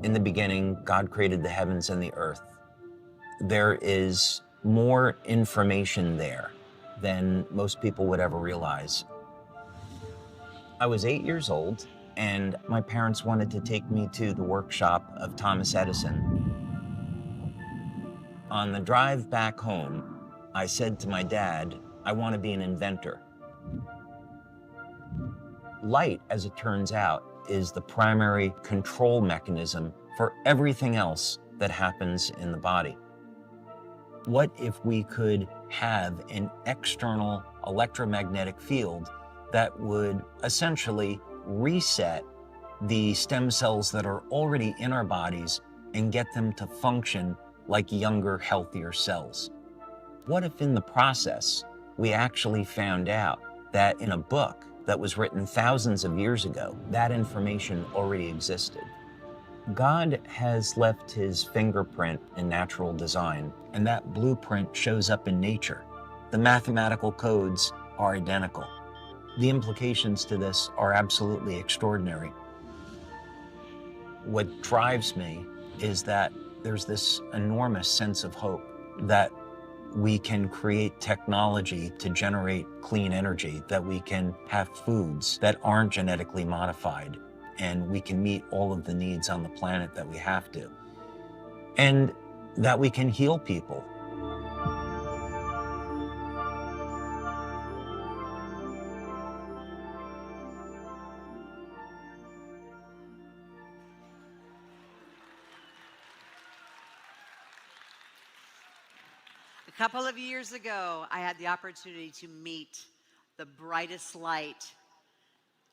In the beginning, God created the heavens and the earth. There is more information there than most people would ever realize. I was 8 years old, and my parents wanted to take me to the workshop of Thomas Edison. On the drive back home, I said to my dad, I want to be an inventor. Light, as it turns out, is the primary control mechanism for everything else that happens in the body. What if we could have an external electromagnetic field that would essentially reset the stem cells that are already in our bodies and get them to function like younger, healthier cells? What if in the process, we actually found out that in a book that was written thousands of years ago, that information already existed? God has left his fingerprint in natural design, and that blueprint shows up in nature. The mathematical codes are identical. The implications to this are absolutely extraordinary. What drives me is that there's this enormous sense of hope that we can create technology to generate clean energy, that we can have foods that aren't genetically modified, and we can meet all of the needs on the planet that we have to, and that we can heal people. A couple of years ago, I had the opportunity to meet the brightest light,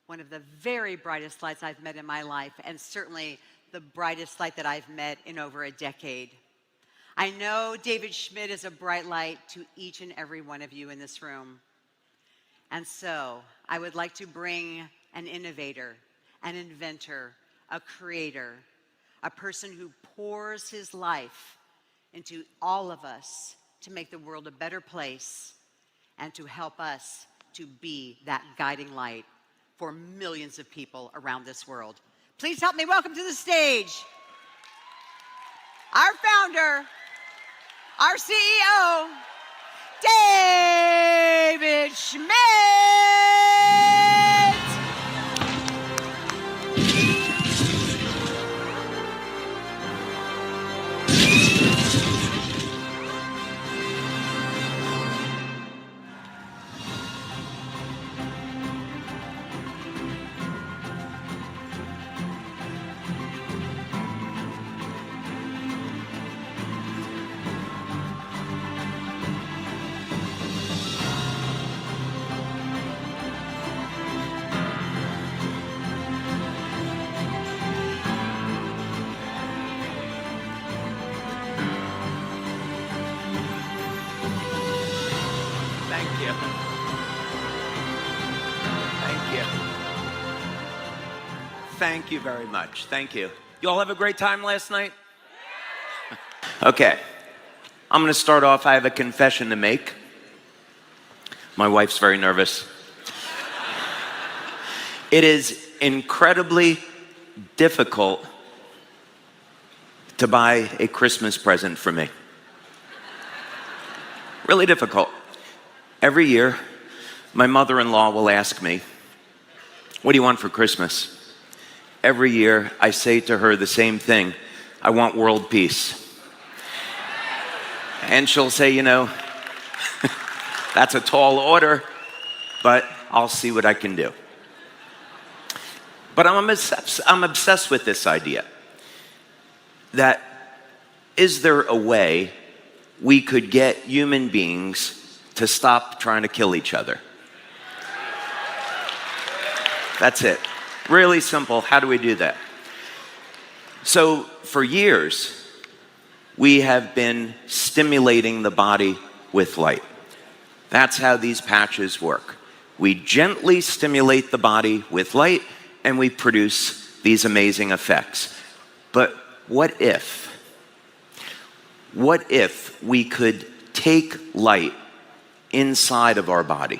one of the very brightest lights I've met in my life, and certainly the brightest light that I've met in over a decade. I know David Schmidt is a bright light to each and every one of you in this room. And so I would like to bring an innovator, an inventor, a creator, a person who pours his life into all of us to make the world a better place and to help us to be that guiding light for millions of people around this world. Please help me welcome to the stage our founder, our CEO, David Schmidt. Thank you very much. Thank you. You all have a great time last night? Okay. I'm going to start off. I have a confession to make. My wife's very nervous. It is incredibly difficult to buy a Christmas present for me. Really difficult. Every year, my mother-in-law will ask me, "What do you want for Christmas?" Every year, I say to her the same thing: I want world peace. And she'll say, you know, that's a tall order, but I'll see what I can do. But I'm obsessed with this idea that is there a way we could get human beings to stop trying to kill each other? That's it. Really simple. How do we do that? So for years, we have been stimulating the body with light. That's how these patches work. We gently stimulate the body with light, and we produce these amazing effects. But what if we could take light inside of our body?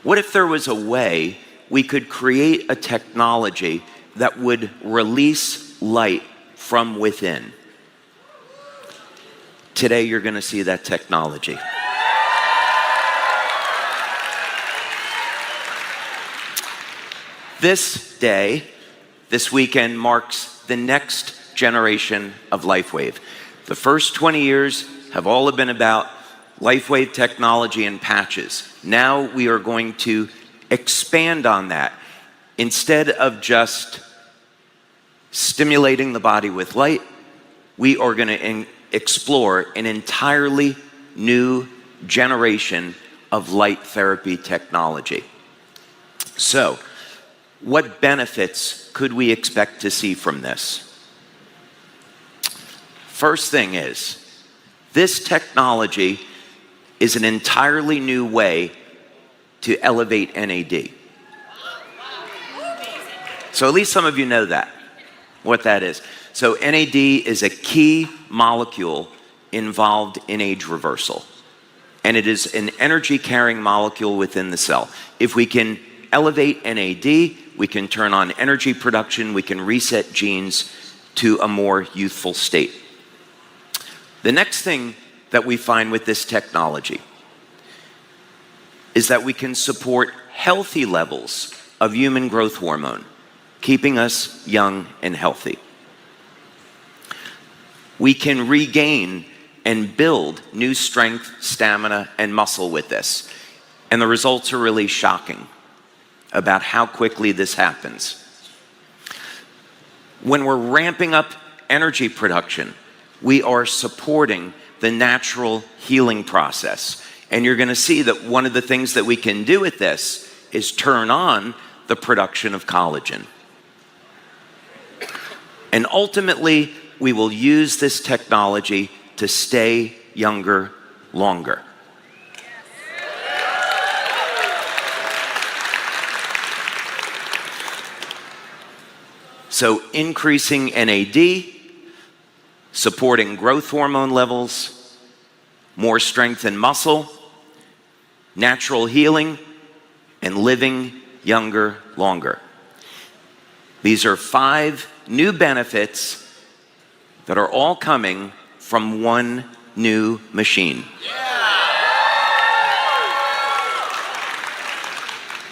What if there was a way we could create a technology that would release light from within. Today, you're going to see that technology. This day, this weekend, marks the next generation of LifeWave. The first 20 years have all been about LifeWave technology and patches. Now we are going to expand on that. Instead of just stimulating the body with light, we are going to explore an entirely new generation of light therapy technology. So, what benefits could we expect to see from this? First thing is, this technology is an entirely new way to elevate NAD. So at least some of you know that, what that is. So NAD is a key molecule involved in age reversal. And it is an energy-carrying molecule within the cell. If we can elevate NAD, we can turn on energy production, we can reset genes to a more youthful state. The next thing that we find with this technology is that we can support healthy levels of human growth hormone, keeping us young and healthy. We can regain and build new strength, stamina, and muscle with this. And the results are really shocking about how quickly this happens. When we're ramping up energy production, we are supporting the natural healing process. And you're going to see that one of the things that we can do with this is turn on the production of collagen. And ultimately, we will use this technology to stay younger longer. So increasing NAD, supporting growth hormone levels, more strength and muscle, natural healing, and living younger longer. These are 5 new benefits that are all coming from one new machine.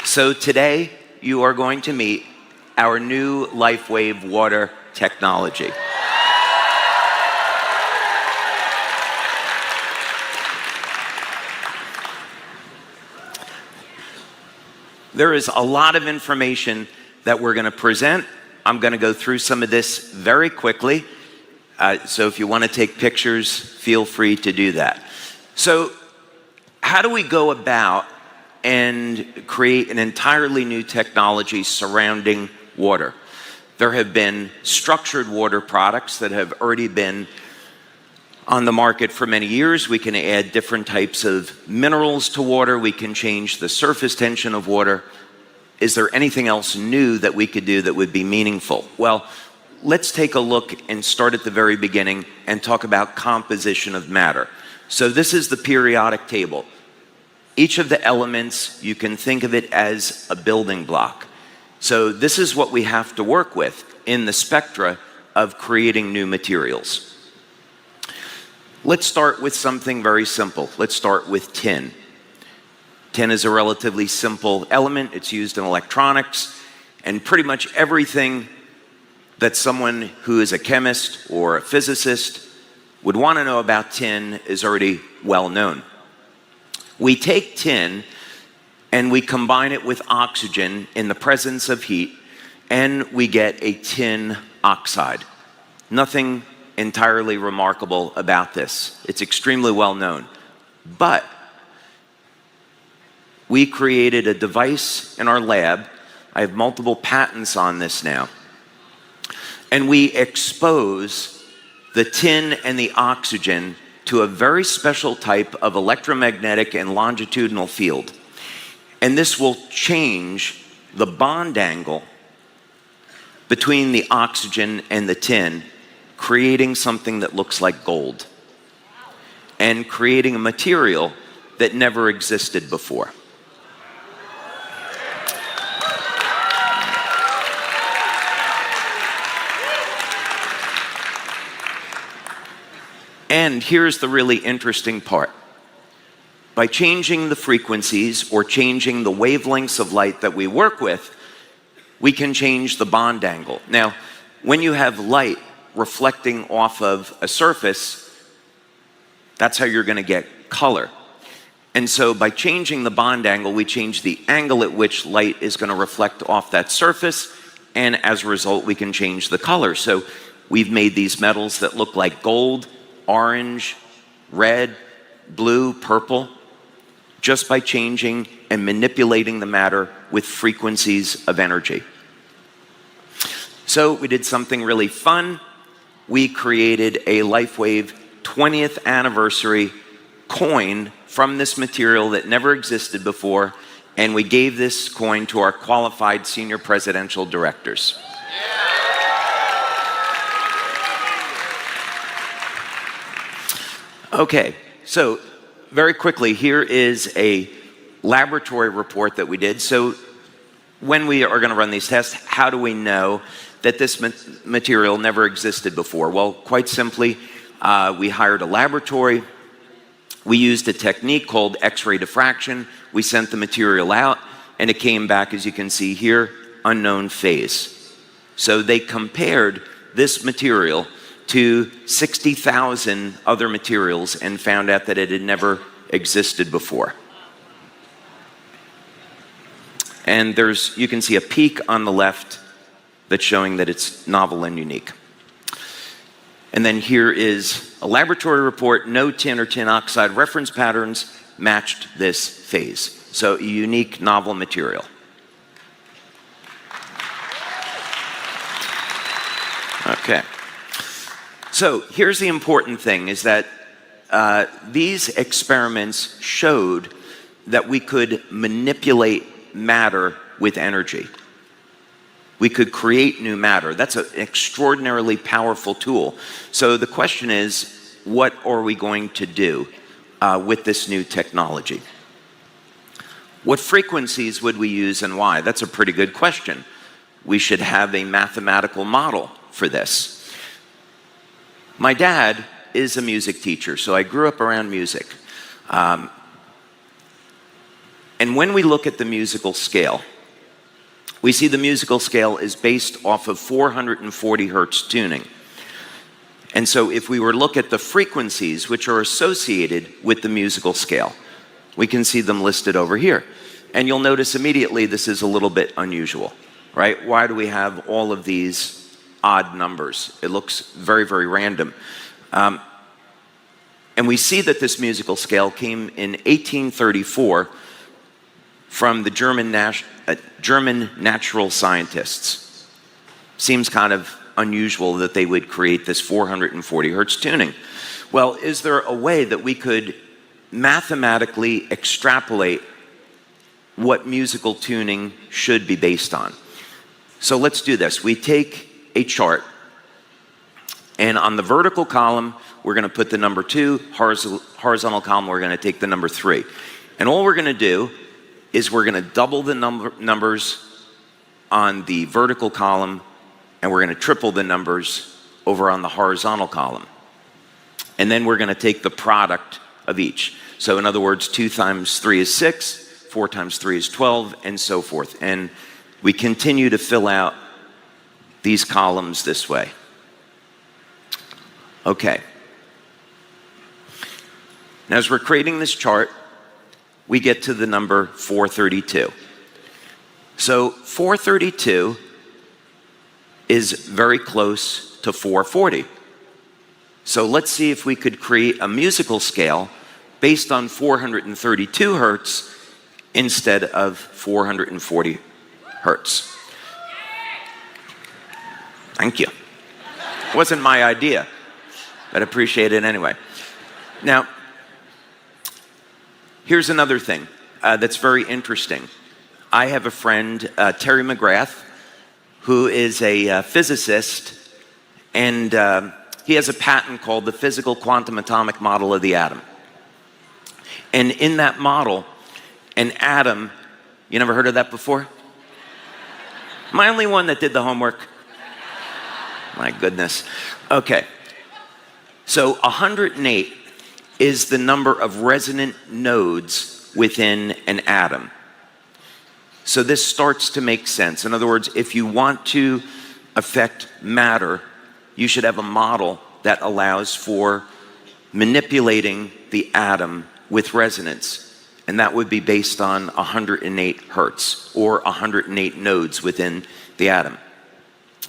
So today, you are going to meet our new LifeWave water technology. There is a lot of information that we're going to present. I'm going to go through some of this very quickly. So if you want to take pictures, feel free to do that. So how do we go about and create an entirely new technology surrounding water? There have been structured water products that have already been on the market for many years. We can add different types of minerals to water. We can change the surface tension of water. Is there anything else new that we could do that would be meaningful? Well, let's take a look and start at the very beginning and talk about composition of matter. So this is the periodic table. Each of the elements, you can think of it as a building block. So this is what we have to work with in the spectra of creating new materials. Let's start with something very simple. Let's start with tin. Tin is a relatively simple element. It's used in electronics, and pretty much everything that someone who is a chemist or a physicist would want to know about tin is already well known. We take tin and we combine it with oxygen in the presence of heat, and we get a tin oxide. Nothing entirely remarkable about this. It's extremely well known. But we created a device in our lab. I have multiple patents on this now. And we expose the tin and the oxygen to a very special type of electromagnetic and longitudinal field. And this will change the bond angle between the oxygen and the tin, creating something that looks like gold, and creating a material that never existed before. And here's the really interesting part. By changing the frequencies or changing the wavelengths of light that we work with, we can change the bond angle. Now, when you have light reflecting off of a surface, that's how you're going to get color. And so by changing the bond angle, we change the angle at which light is going to reflect off that surface, and as a result, we can change the color. So we've made these metals that look like gold, orange, red, blue, purple, just by changing and manipulating the matter with frequencies of energy. So we did something really fun. We created a LifeWave 20th anniversary coin from this material that never existed before, and we gave this coin to our qualified senior presidential directors. Okay, so very quickly, here is a laboratory report that we did. So when we are going to run these tests, how do we know that this material never existed before? Well, quite simply, we hired a laboratory. We used a technique called X-ray diffraction. We sent the material out, and it came back, as you can see here, unknown phase. So they compared this material to 60,000 other materials and found out that it had never existed before. And you can see a peak on the left that's showing that it's novel and unique. And then here is a laboratory report. No tin or tin oxide reference patterns matched this phase. So a unique, novel material. Okay. So here's the important thing, is that these experiments showed that we could manipulate matter with energy. We could create new matter. That's an extraordinarily powerful tool. So the question is, what are we going to do with this new technology? What frequencies would we use and why? That's a pretty good question. We should have a mathematical model for this. My dad is a music teacher, so I grew up around music. And when we look at the musical scale, we see the musical scale is based off of 440 hertz tuning. And so if we were to look at the frequencies which are associated with the musical scale, we can see them listed over here. And you'll notice immediately this is a little bit unusual, right? Why do we have all of these odd numbers? It looks very, very random. And we see that this musical scale came in 1834 from the German natural scientists. Seems kind of unusual that they would create this 440 hertz tuning. Well, is there a way that we could mathematically extrapolate what musical tuning should be based on? So let's do this. We take a chart, and on the vertical column, we're going to put the number 2, horizontal column, we're going to take the number 3. And all we're going to do is we're going to double the numbers on the vertical column, and we're going to triple the numbers over on the horizontal column. And then we're going to take the product of each. So in other words, 2 times 3 is 6, 4 times 3 is 12, and so forth. And we continue to fill out these columns this way. Okay. Now, as we're creating this chart, we get to the number 432. So 432 is very close to 440. So let's see if we could create a musical scale based on 432 hertz instead of 440 hertz. Thank you. It wasn't my idea, but I appreciate it anyway. Now, here's another thing that's very interesting. I have a friend, Terry McGrath, who is a physicist, and he has a patent called the Physical Quantum Atomic Model of the Atom. And in that model, an atom, you never heard of that before? Am I only one that did the homework? My goodness. Okay. So 108 is the number of resonant nodes within an atom. So this starts to make sense. In other words, if you want to affect matter, you should have a model that allows for manipulating the atom with resonance. And that would be based on 108 hertz, or 108 nodes within the atom.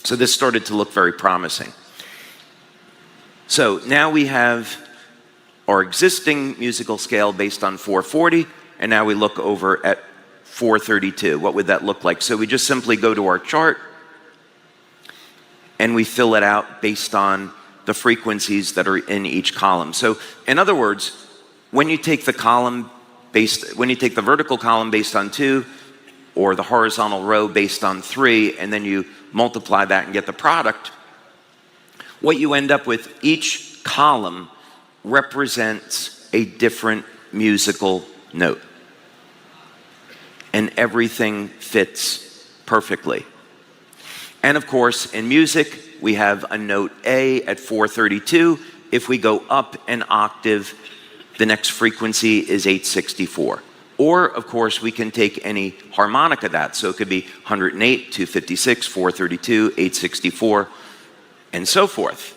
So this started to look very promising. So now we have our existing musical scale based on 440, and now we look over at 432. What would that look like? So we just simply go to our chart, and we fill it out based on the frequencies that are in each column. So in other words, when you take the vertical column based on 2, or the horizontal row based on 3, and then you multiply that and get the product, what you end up with, each column represents a different musical note. And everything fits perfectly. And of course, in music, we have a note A at 432. If we go up an octave, the next frequency is 864. Or, of course, we can take any harmonic of that. So it could be 108, 256, 432, 864, and so forth.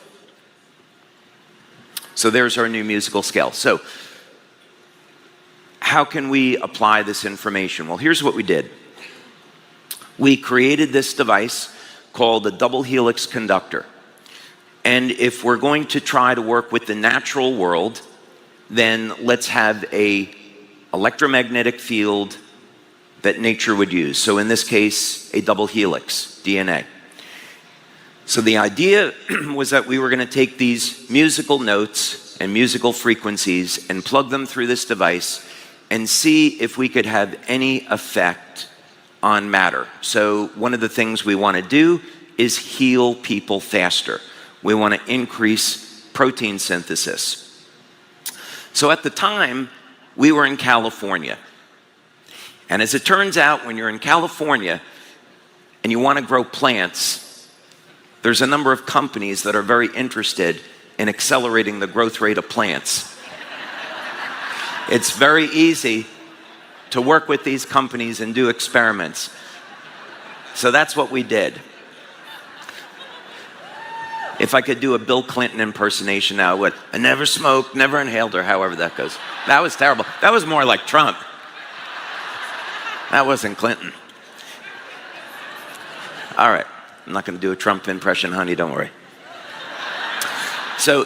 So there's our new musical scale. So how can we apply this information? Well, here's what we did. We created this device called a double helix conductor. And if we're going to try to work with the natural world, then let's have an electromagnetic field that nature would use. So in this case, a double helix, DNA. So the idea was that we were going to take these musical notes and musical frequencies and plug them through this device and see if we could have any effect on matter. So one of the things we want to do is heal people faster. We want to increase protein synthesis. So at the time, we were in California. And as it turns out, when you're in California and you want to grow plants, there's a number of companies that are very interested in accelerating the growth rate of plants. It's very easy to work with these companies and do experiments. So that's what we did. If I could do a Bill Clinton impersonation now, I would. I never smoked, never inhaled, or however that goes. That was terrible. That was more like Trump. That wasn't Clinton. All right. I'm not going to do a Trump impression, honey, don't worry. So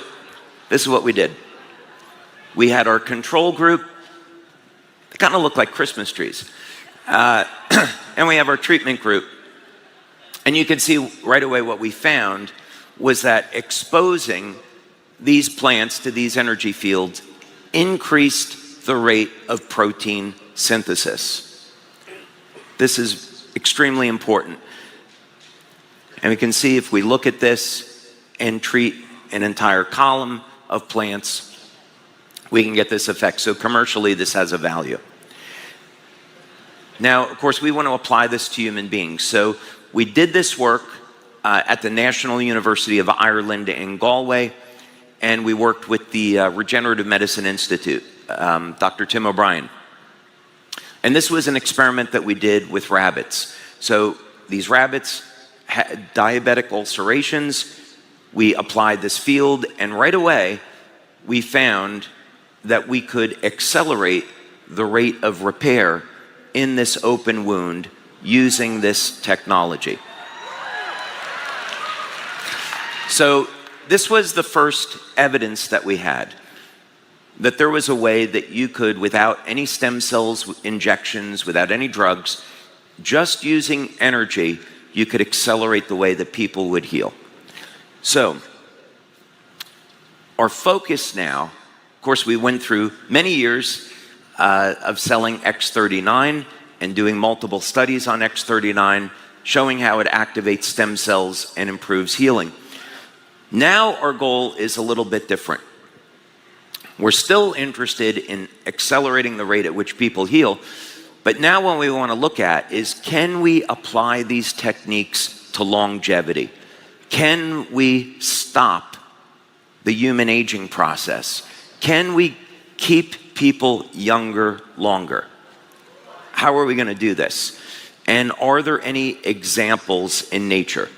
this is what we did. We had our control group. They kind of look like Christmas trees. And we have our treatment group. And you can see right away what we found was that exposing these plants to these energy fields increased the rate of protein synthesis. This is extremely important. And we can see if we look at this and treat an entire column of plants, we can get this effect. So commercially, this has a value. Now, of course, we want to apply this to human beings. So we did this work at the National University of Ireland in Galway, and we worked with the Regenerative Medicine Institute, Dr. Tim O'Brien. And this was an experiment that we did with rabbits. So these rabbits had diabetic ulcerations. We applied this field, and right away, we found that we could accelerate the rate of repair in this open wound using this technology. So this was the first evidence that we had, that there was a way that you could, without any stem cells injections, without any drugs, just using energy, you could accelerate the way that people would heal. So our focus now, of course, we went through many years of selling X39 and doing multiple studies on X39, showing how it activates stem cells and improves healing. Now our goal is a little bit different. We're still interested in accelerating the rate at which people heal, but now what we want to look at is, can we apply these techniques to longevity? Can we stop the human aging process? Can we keep people younger longer? How are we going to do this? And are there any examples in nature?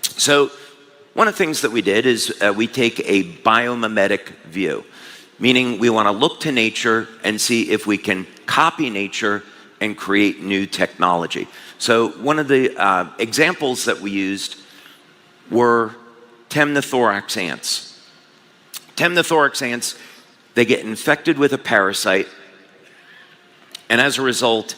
So one of the things that we did is we take a biomimetic view, meaning we want to look to nature and see if we can copy nature and create new technology. So one of the examples that we used were temnothorax ants. Temnothorax ants, they get infected with a parasite, and as a result,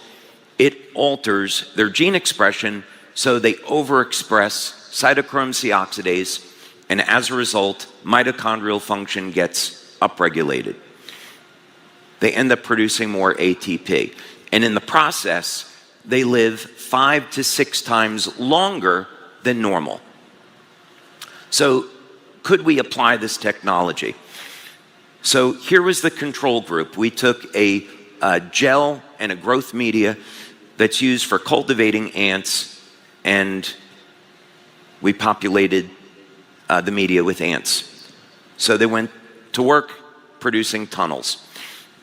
it alters their gene expression, so they overexpress cytochrome C oxidase, and as a result, mitochondrial function gets upregulated. They end up producing more ATP. And in the process, they live 5 to 6 times longer than normal. So could we apply this technology? So here was the control group. We took a gel and a growth media that's used for cultivating ants, and we populated the media with ants. So they went to work producing tunnels.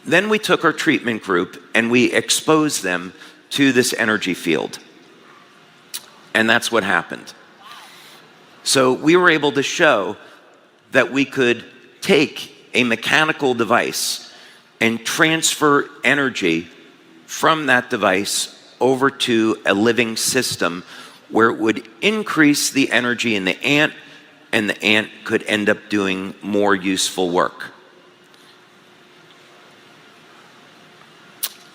Then we took our treatment group and we exposed them to this energy field. And that's what happened. So we were able to show that we could take a mechanical device and transfer energy from that device over to a living system where it would increase the energy in the ant, and the ant could end up doing more useful work.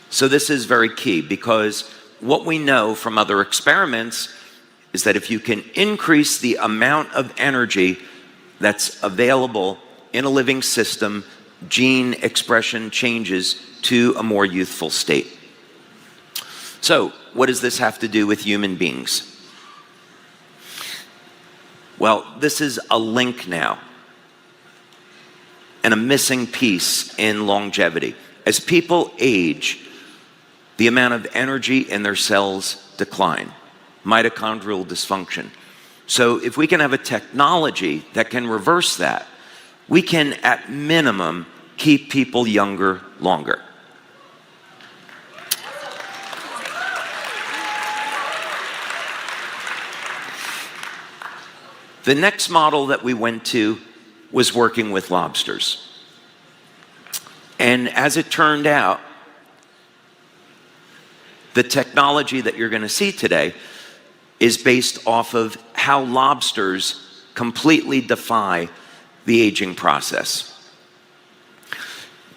So this is very key, because what we know from other experiments is that if you can increase the amount of energy that's available in a living system, gene expression changes to a more youthful state. So what does this have to do with human beings? Well, this is a link now and a missing piece in longevity. As people age, the amount of energy in their cells decline, mitochondrial dysfunction. So if we can have a technology that can reverse that, we can, at minimum, keep people younger longer. The next model that we went to was working with lobsters. And as it turned out, the technology that you're going to see today is based off of how lobsters completely defy the aging process.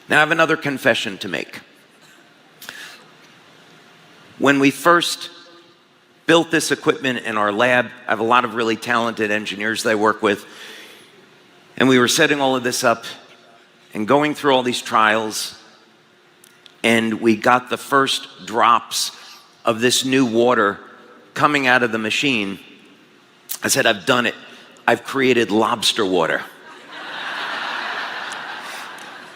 Now, I have another confession to make. When we first built this equipment in our lab, I have a lot of really talented engineers that I work with, and we were setting all of this up and going through all these trials, and we got the first drops of this new water coming out of the machine. I said, I've done it. I've created lobster water.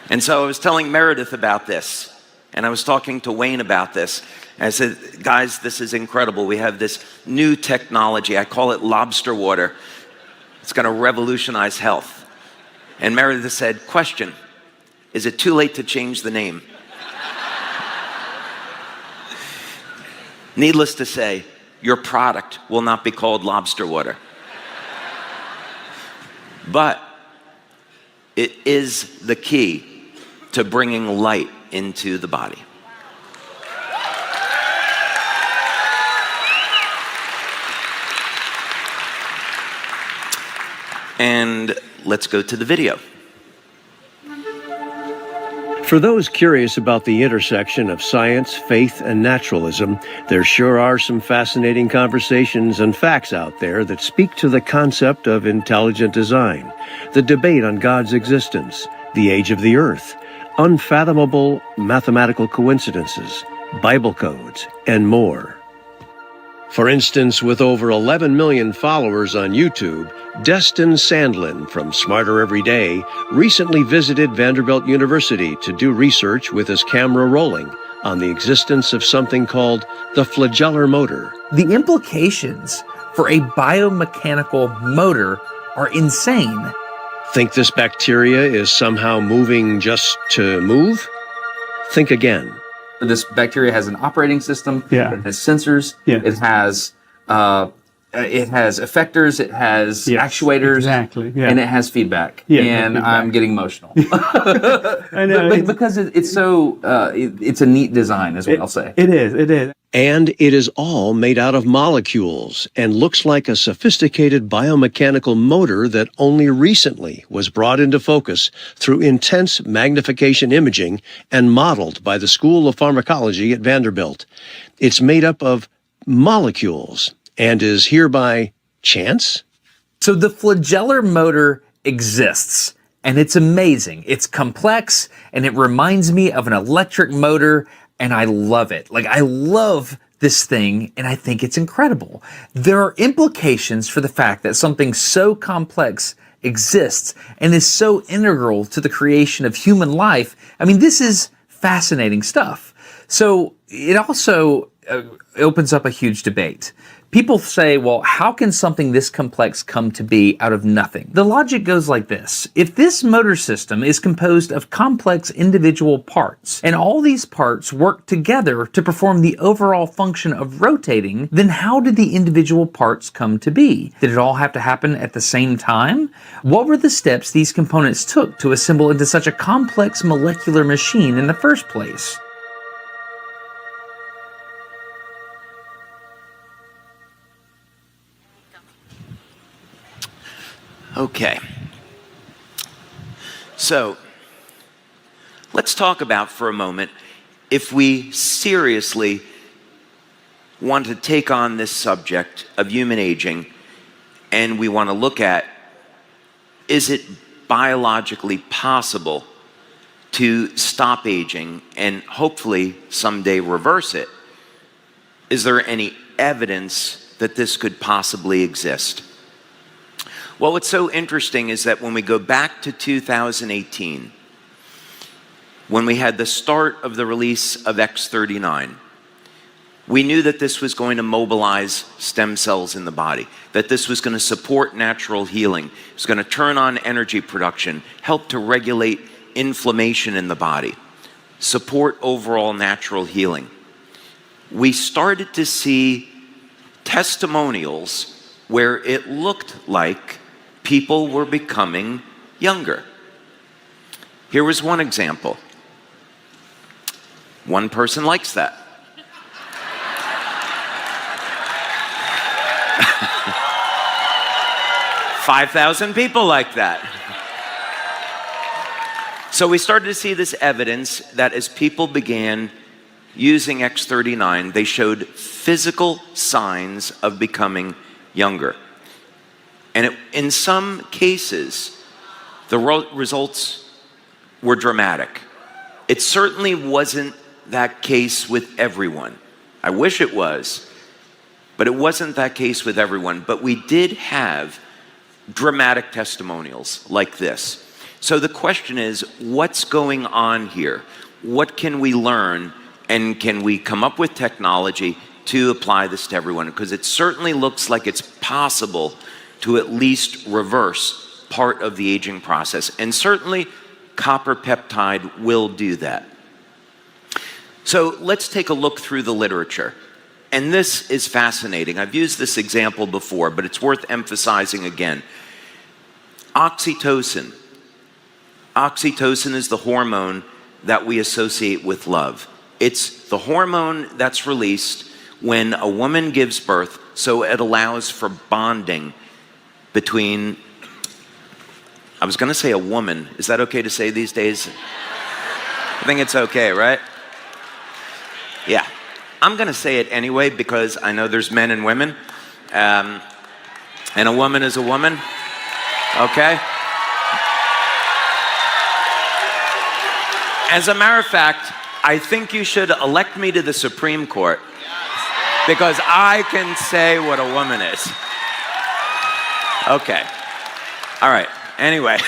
And so I was telling Meredith about this, and I was talking to Wayne about this. And I said, guys, this is incredible. We have this new technology. I call it lobster water. It's going to revolutionize health. And Meredith said, question, is it too late to change the name? Needless to say, your product will not be called lobster water. But it is the key to bringing light into the body. And let's go to the video. For those curious about the intersection of science, faith, and naturalism, there sure are some fascinating conversations and facts out there that speak to the concept of intelligent design, the debate on God's existence, the age of the earth, unfathomable mathematical coincidences, Bible codes, and more. For instance, with over 11 million followers on YouTube, Destin Sandlin from Smarter Every Day recently visited Vanderbilt University to do research with his camera rolling on the existence of something called the flagellar motor. The implications for a biomechanical motor are insane. Think this bacteria is somehow moving just to move? Think again. This bacteria has an operating system. Yeah. It has sensors. Yeah. It has effectors. It has actuators. Exactly. Yeah. And it has feedback. Yeah, and feedback. I'm getting emotional. I know. Because it's so it's a neat design, is what I'll say. It is. It is. And it is all made out of molecules and looks like a sophisticated biomechanical motor that only recently was brought into focus through intense magnification imaging and modeled by the School of Pharmacology at Vanderbilt. It's made up of molecules and is here by chance? So the flagellar motor exists, and it's amazing. It's complex, and it reminds me of an electric motor, and I love it. Like, I love this thing, and I think it's incredible. There are implications for the fact that something so complex exists and is so integral to the creation of human life. I mean, this is fascinating stuff. So it also opens up a huge debate. People say, well, how can something this complex come to be out of nothing? The logic goes like this. If this motor system is composed of complex individual parts, and all these parts work together to perform the overall function of rotating, then how did the individual parts come to be? Did it all have to happen at the same time? What were the steps these components took to assemble into such a complex molecular machine in the first place? Okay. So, let's talk about for a moment if we seriously want to take on this subject of human aging and we want to look at, is it biologically possible to stop aging and hopefully someday reverse it? Is there any evidence that this could possibly exist? Well, what's so interesting is that when we go back to 2018, when we had the start of the release of X39, we knew that this was going to mobilize stem cells in the body, that this was going to support natural healing, it was going to turn on energy production, help to regulate inflammation in the body, support overall natural healing. We started to see testimonials where it looked like people were becoming younger. Here was one example. One person likes that. $5,000 people like that. So we started to see this evidence that as people began using X39, they showed physical signs of becoming younger. And in some cases, the results were dramatic. It certainly wasn't that case with everyone. I wish it was, but it wasn't that case with everyone. But we did have dramatic testimonials like this. So the question is, what's going on here? What can we learn, and can we come up with technology to apply this to everyone? Because it certainly looks like it's possible to at least reverse part of the aging process. And certainly copper peptide will do that. So let's take a look through the literature. And this is fascinating. I've used this example before, but it's worth emphasizing again. Oxytocin. Oxytocin is the hormone that we associate with love. It's the hormone that's released when a woman gives birth, so it allows for bonding between, I was going to say a woman. Is that okay to say these days? I think it's okay, right? Yeah. I'm going to say it anyway because I know there's men and women. And a woman is a woman. Okay? As a matter of fact, I think you should elect me to the Supreme Court because I can say what a woman is. Okay. All right. Anyway.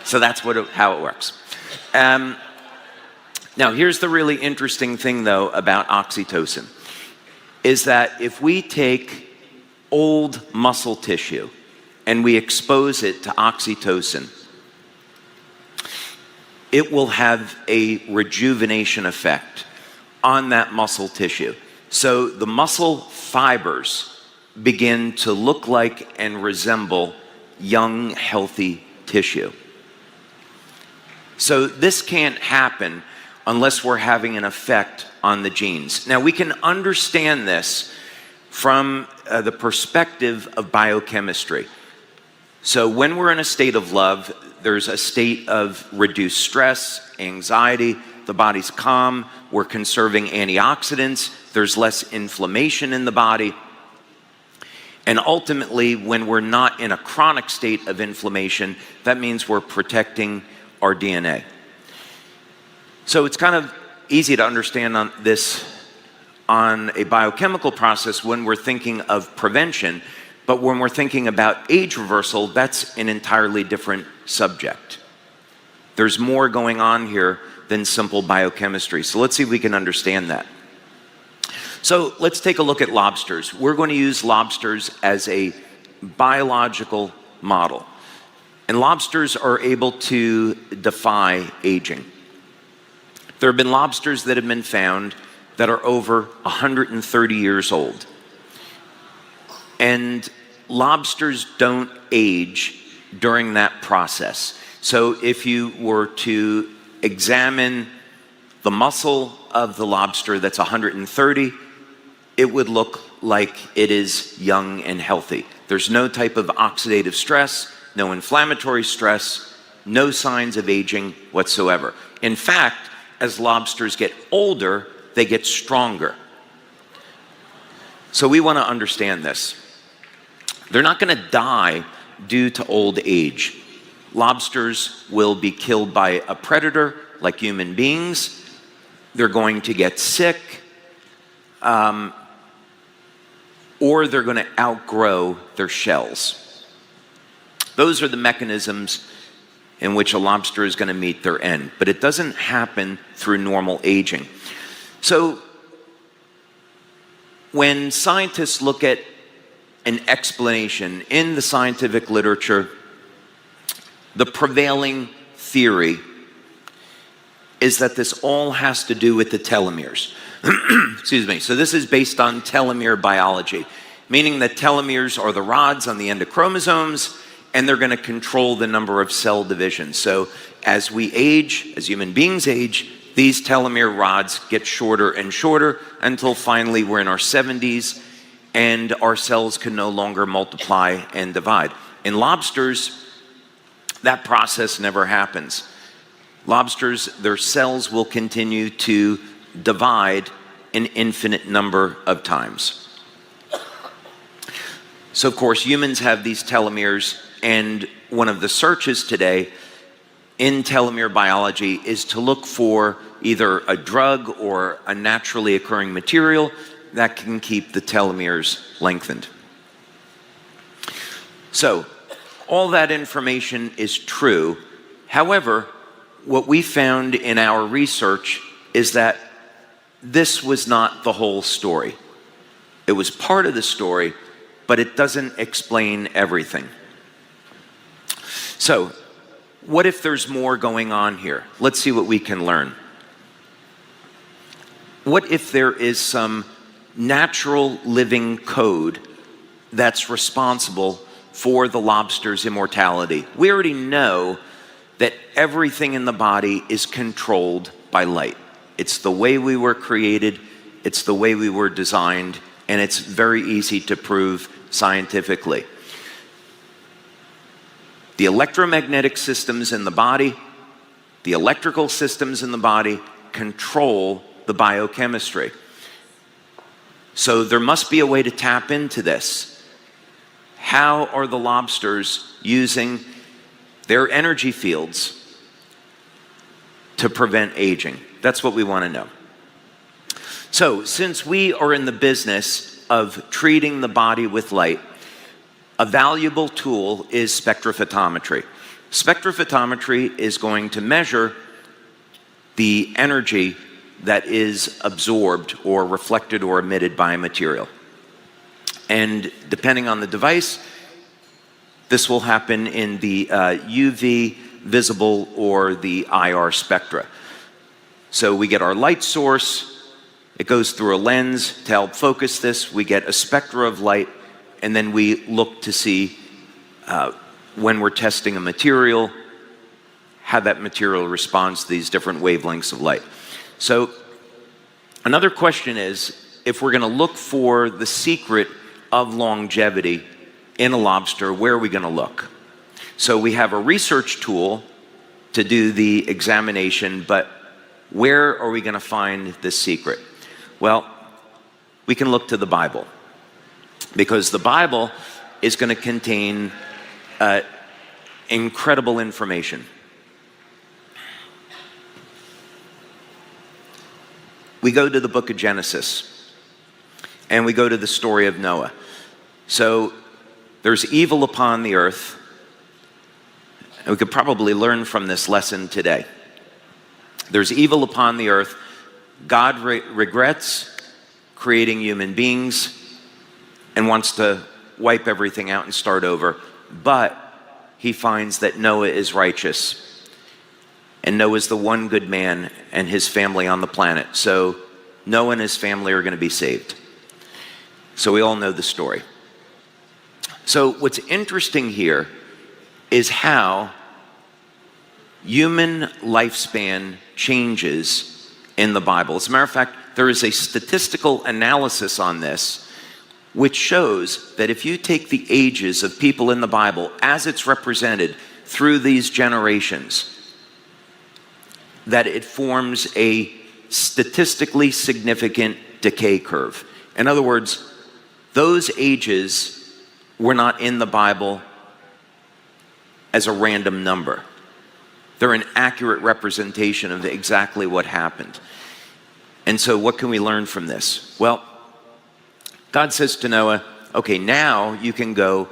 So that's how it works. Now, here's the really interesting thing, though, about oxytocin, is that if we take old muscle tissue and we expose it to oxytocin, it will have a rejuvenation effect on that muscle tissue. So the muscle fibers begin to look like and resemble young, healthy tissue. So this can't happen unless we're having an effect on the genes. Now, we can understand this from the perspective of biochemistry. So when we're in a state of love, there's a state of reduced stress, anxiety, the body's calm, we're conserving antioxidants, there's less inflammation in the body. And ultimately, when we're not in a chronic state of inflammation, that means we're protecting our DNA. So it's kind of easy to understand on this on a biochemical process when we're thinking of prevention, but when we're thinking about age reversal, that's an entirely different subject. There's more going on here than simple biochemistry. So let's see if we can understand that. So let's take a look at lobsters. We're going to use lobsters as a biological model. And lobsters are able to defy aging. There have been lobsters that have been found that are over 130 years old. And lobsters don't age during that process. So if you were to examine the muscle of the lobster that's 130, it would look like it is young and healthy. There's no type of oxidative stress, no inflammatory stress, no signs of aging whatsoever. In fact, as lobsters get older, they get stronger. So we want to understand this. They're not going to die due to old age. Lobsters will be killed by a predator like human beings. They're going to get sick, or they're going to outgrow their shells. Those are the mechanisms in which a lobster is going to meet their end, but it doesn't happen through normal aging. So when scientists look at an explanation in the scientific literature, the prevailing theory is that this all has to do with the telomeres. Excuse me. So this is based on telomere biology, meaning that telomeres are the rods on the end of chromosomes, and they're going to control the number of cell divisions. So as we age, as human beings age, these telomere rods get shorter and shorter until finally we're in our 70s and our cells can no longer multiply and divide. In lobsters, that process never happens. Lobsters, their cells will continue to divide an infinite number of times. So of course, humans have these telomeres, and one of the searches today in telomere biology is to look for either a drug or a naturally occurring material that can keep the telomeres lengthened. So, all that information is true. However, what we found in our research is that this was not the whole story. It was part of the story, but it doesn't explain everything. So, what if there's more going on here? Let's see what we can learn. What if there is some natural living code that's responsible for the lobster's immortality? We already know that everything in the body is controlled by light. It's the way we were created, it's the way we were designed, and it's very easy to prove scientifically. The electromagnetic systems in the body, the electrical systems in the body control the biochemistry. So there must be a way to tap into this. How are the lobsters using their energy fields to prevent aging? That's what we want to know. So since we are in the business of treating the body with light, a valuable tool is spectrophotometry. Spectrophotometry is going to measure the energy that is absorbed or reflected or emitted by a material. And depending on the device, This will happen in the UV, visible, or the IR spectra. So we get our light source, it goes through a lens to help focus this, we get a spectra of light, and then we look to see when we're testing a material, how that material responds to these different wavelengths of light. So another question is, if we're going to look for the secret of longevity in a lobster, where are we going to look? So we have a research tool to do the examination, but where are we going to find this secret? Well, we can look to the Bible, because the Bible is going to contain incredible information. We go to the book of Genesis, and we go to the story of Noah. So there's evil upon the earth, and we could probably learn from this lesson today. There's evil upon the earth. God regrets creating human beings and wants to wipe everything out and start over, but he finds that Noah is righteous. And Noah's the one good man and his family on the planet. So Noah and his family are going to be saved. So we all know the story. So what's interesting here is how human lifespan changes in the Bible. As a matter of fact, there is a statistical analysis on this which shows that if you take the ages of people in the Bible as it's represented through these generations, that it forms a statistically significant decay curve. In other words, those ages were not in the Bible as a random number. They're an accurate representation of exactly what happened. And so what can we learn from this? Well, God says to Noah, okay, now you can go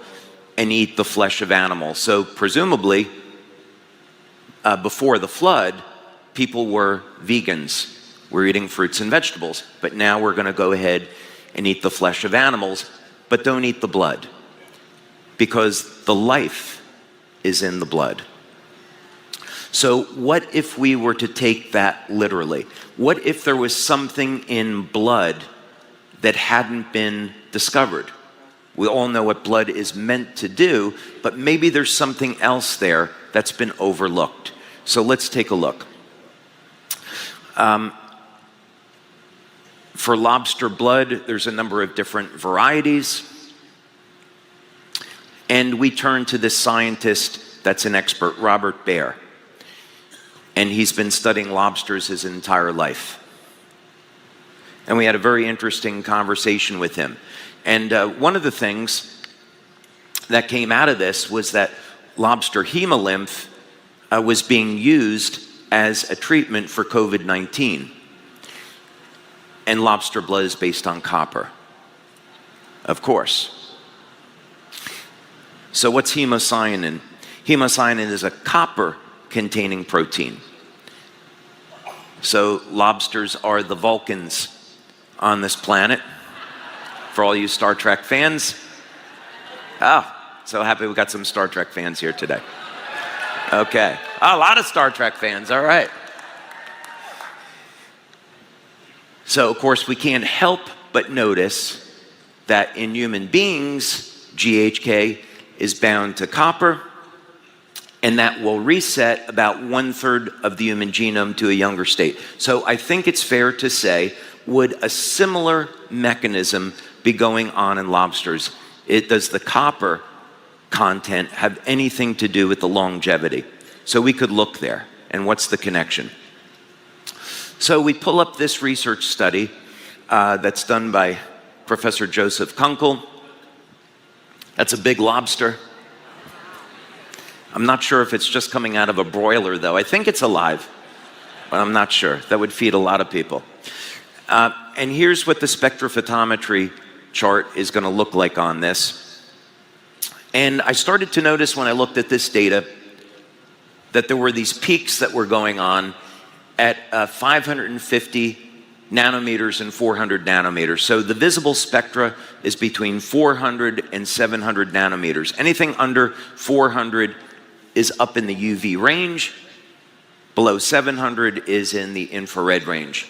and eat the flesh of animals. So presumably, before the flood, people were vegans. We're eating fruits and vegetables. But now we're going to go ahead and eat the flesh of animals, but don't eat the blood, because the life is in the blood. So what if we were to take that literally? What if there was something in blood that hadn't been discovered? We all know what blood is meant to do, but maybe there's something else there that's been overlooked. So let's take a look. For lobster blood, there's a number of different varieties. And we turn to this scientist that's an expert, Robert Baer. And he's been studying lobsters his entire life. And we had a very interesting conversation with him. And one of the things that came out of this was that lobster hemolymph was being used as a treatment for COVID-19. And lobster blood is based on copper, of course. So what's hemocyanin? Hemocyanin is a copper-containing protein. So lobsters are the Vulcans on this planet. For all you Star Trek fans. Oh, so happy we got some Star Trek fans here today. Okay, a lot of Star Trek fans, all right. So, of course, we can't help but notice that in human beings, GHK is bound to copper, and that will reset about 1/3 of the human genome to a younger state. So I think it's fair to say, would a similar mechanism be going on in lobsters? Does the copper content have anything to do with the longevity? So we could look there. And what's the connection? So we pull up this research study that's done by Professor Joseph Kunkel. That's a big lobster. I'm not sure if it's just coming out of a broiler, though. I think it's alive, but I'm not sure. That would feed a lot of people. And here's what the spectrophotometry chart is going to look like on this. And I started to notice when I looked at this data that there were these peaks that were going on at 550 nanometers and 400 nanometers. So the visible spectra is between 400 and 700 nanometers. Anything under 400 is up in the UV range. Below 700 is in the infrared range.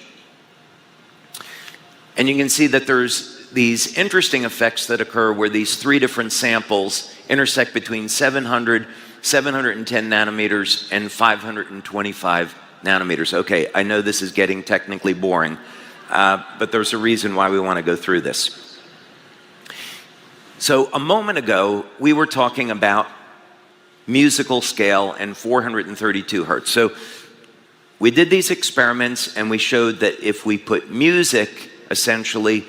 And you can see that there's these interesting effects that occur where these three different samples intersect between 700, 710 nanometers, and 525 nanometers. Okay, I know this is getting technically boring, but there's a reason why we want to go through this. So a moment ago, we were talking about musical scale and 432 hertz. So we did these experiments and we showed that if we put music essentially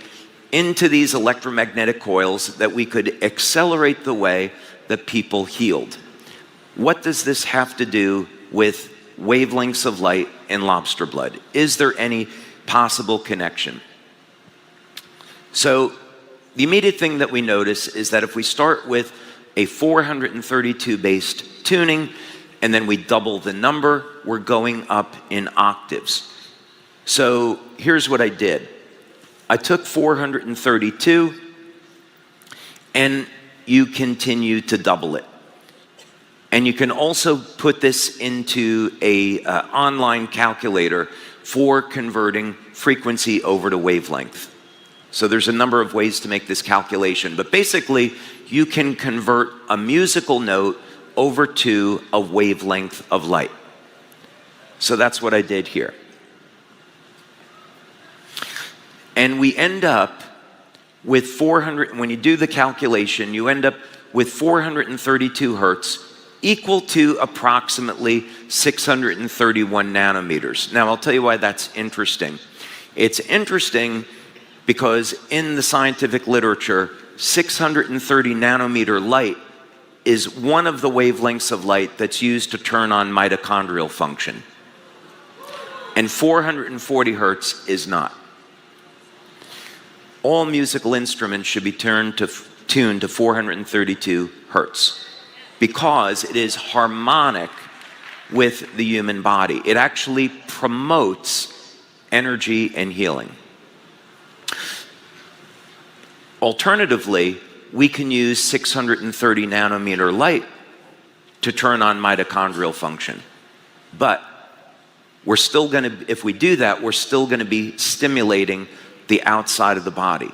into these electromagnetic coils, that we could accelerate the way that people healed. What does this have to do with wavelengths of light in lobster blood? Is there any possible connection? So the immediate thing that we notice is that if we start with a 432 based tuning and then we double the number, we're going up in octaves. So here's what I did. I took 432 and you continue to double it. And you can also put this into a online calculator for converting frequency over to wavelength. So there's a number of ways to make this calculation, but basically you can convert a musical note over to a wavelength of light. So that's what I did here. And we end up with 400, when you do the calculation, you end up with 432 hertz, equal to approximately 631 nanometers. Now, I'll tell you why that's interesting. It's interesting because in the scientific literature, 630 nanometer light is one of the wavelengths of light that's used to turn on mitochondrial function. And 440 hertz is not. All musical instruments should be tuned to 432 hertz because it is harmonic with the human body. It actually promotes energy and healing. Alternatively, we can use 630 nanometer light to turn on mitochondrial function. But we're still going to, if we do that, we're still going to be stimulating the outside of the body.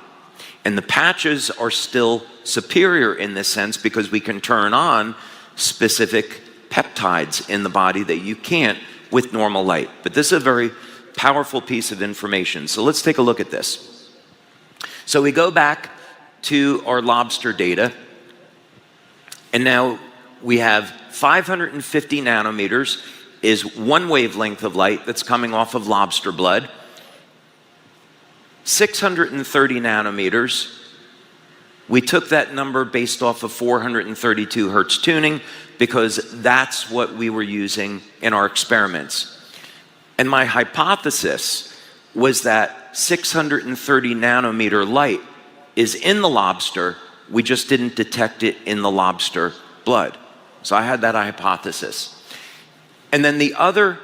And the patches are still superior in this sense because we can turn on specific peptides in the body that you can't with normal light. But this is a very powerful piece of information. So let's take a look at this. So we go back to our lobster data, and now we have 550 nanometers is one wavelength of light that's coming off of lobster blood. 630 nanometers, we took that number based off of 432 hertz tuning because that's what we were using in our experiments. And my hypothesis was that 630 nanometer light is in the lobster, we just didn't detect it in the lobster blood. So I had that hypothesis. And then the other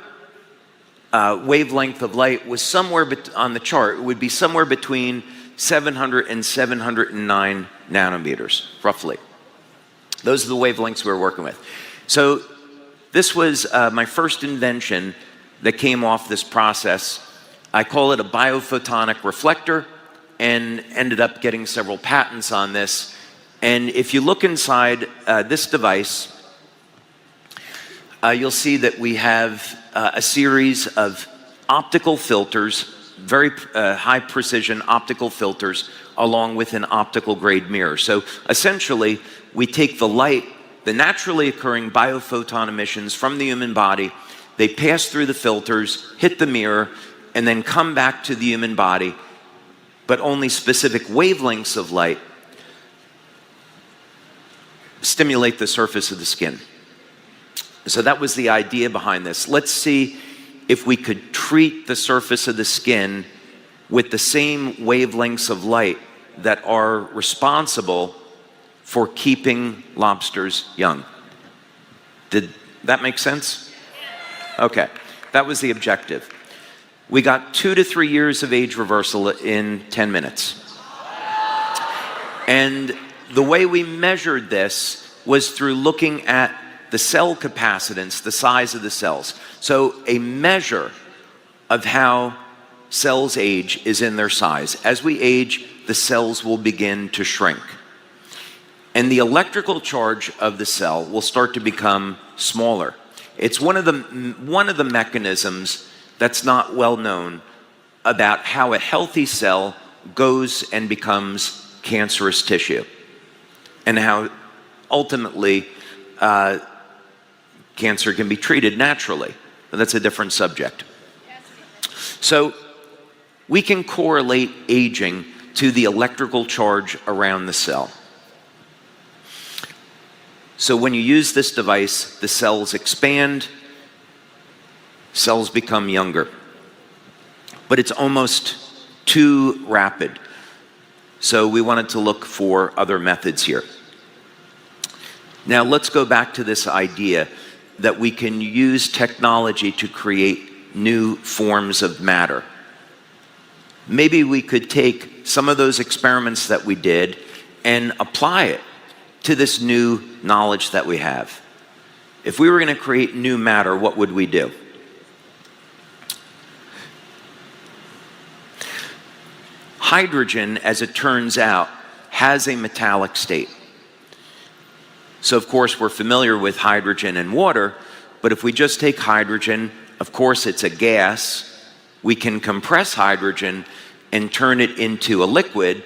wavelength of light was somewhere on the chart, it would be somewhere between 700 and 709 nanometers, roughly. Those are the wavelengths we were working with. So this was my first invention that came off this process. I call it a biophotonic reflector and ended up getting several patents on this. And if you look inside this device, you'll see that we have a series of optical filters, very high precision optical filters, along with an optical grade mirror. So essentially, we take the light, the naturally occurring biophoton emissions from the human body, they pass through the filters, hit the mirror, and then come back to the human body, but only specific wavelengths of light stimulate the surface of the skin. So that was the idea behind this. Let's see if we could treat the surface of the skin with the same wavelengths of light that are responsible for keeping lobsters young. Did that make sense? Okay, that was the objective. we got 2 to 3 years of age reversal in 10 minutes. And the way we measured this was through looking at the cell capacitance, the size of the cells. So a measure of how cells age is in their size. As we age, the cells will begin to shrink. And the electrical charge of the cell will start to become smaller. It's one of the mechanisms that's not well known about how a healthy cell goes and becomes cancerous tissue, and how ultimately cancer can be treated naturally. But that's a different subject. So we can correlate aging to the electrical charge around the cell. So when you use this device, the cells expand, cells become younger. But it's almost too rapid. So we wanted to look for other methods here. Now let's go back to this idea that we can use technology to create new forms of matter. Maybe we could take some of those experiments that we did and apply it to this new knowledge that we have. If we were going to create new matter, what would we do? Hydrogen, as it turns out, has a metallic state. So of course we're familiar with hydrogen and water, but if we just take hydrogen, of course it's a gas. We can compress hydrogen and turn it into a liquid,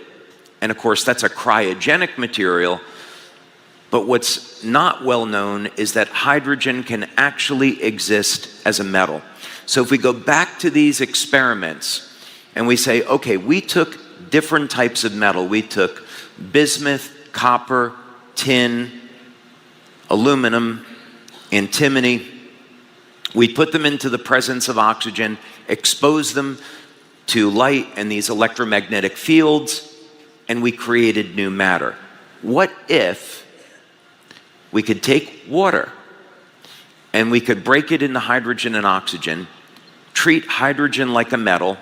and of course that's a cryogenic material. But what's not well known is that hydrogen can actually exist as a metal. So if we go back to these experiments and we say, okay, we took different types of metal. We took bismuth, copper, tin, aluminum, antimony. We put them into the presence of oxygen, exposed them to light and these electromagnetic fields, and we created new matter. What if we could take water and we could break it into hydrogen and oxygen, treat hydrogen like a metal,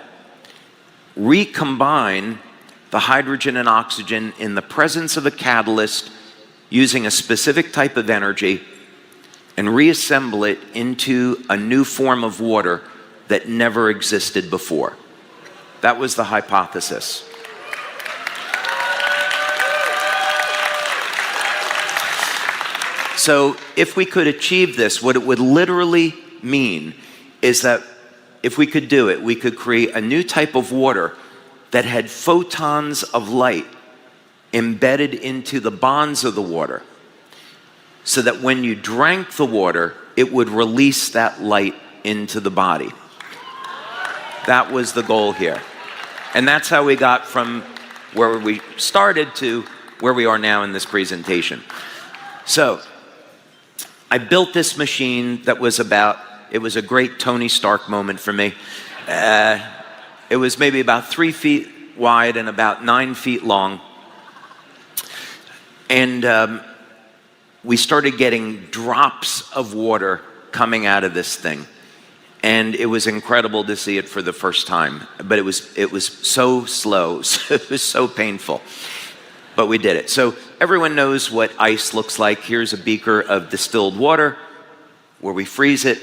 recombine the hydrogen and oxygen in the presence of a catalyst using a specific type of energy, and reassemble it into a new form of water that never existed before? That was the hypothesis. So if we could achieve this, what it would literally mean is that if we could do it, we could create a new type of water that had photons of light embedded into the bonds of the water, so that when you drank the water, it would release that light into the body. That was the goal here. And that's how we got from where we started to where we are now in this presentation. So I built this machine that was it was a great Tony Stark moment for me. It was maybe about 3 feet wide and about 9 feet long. And we started getting drops of water coming out of this thing. And it was incredible to see it for the first time. But it was so slow, it was so painful. But we did it. So everyone knows what ice looks like. Here's a beaker of distilled water where we freeze it.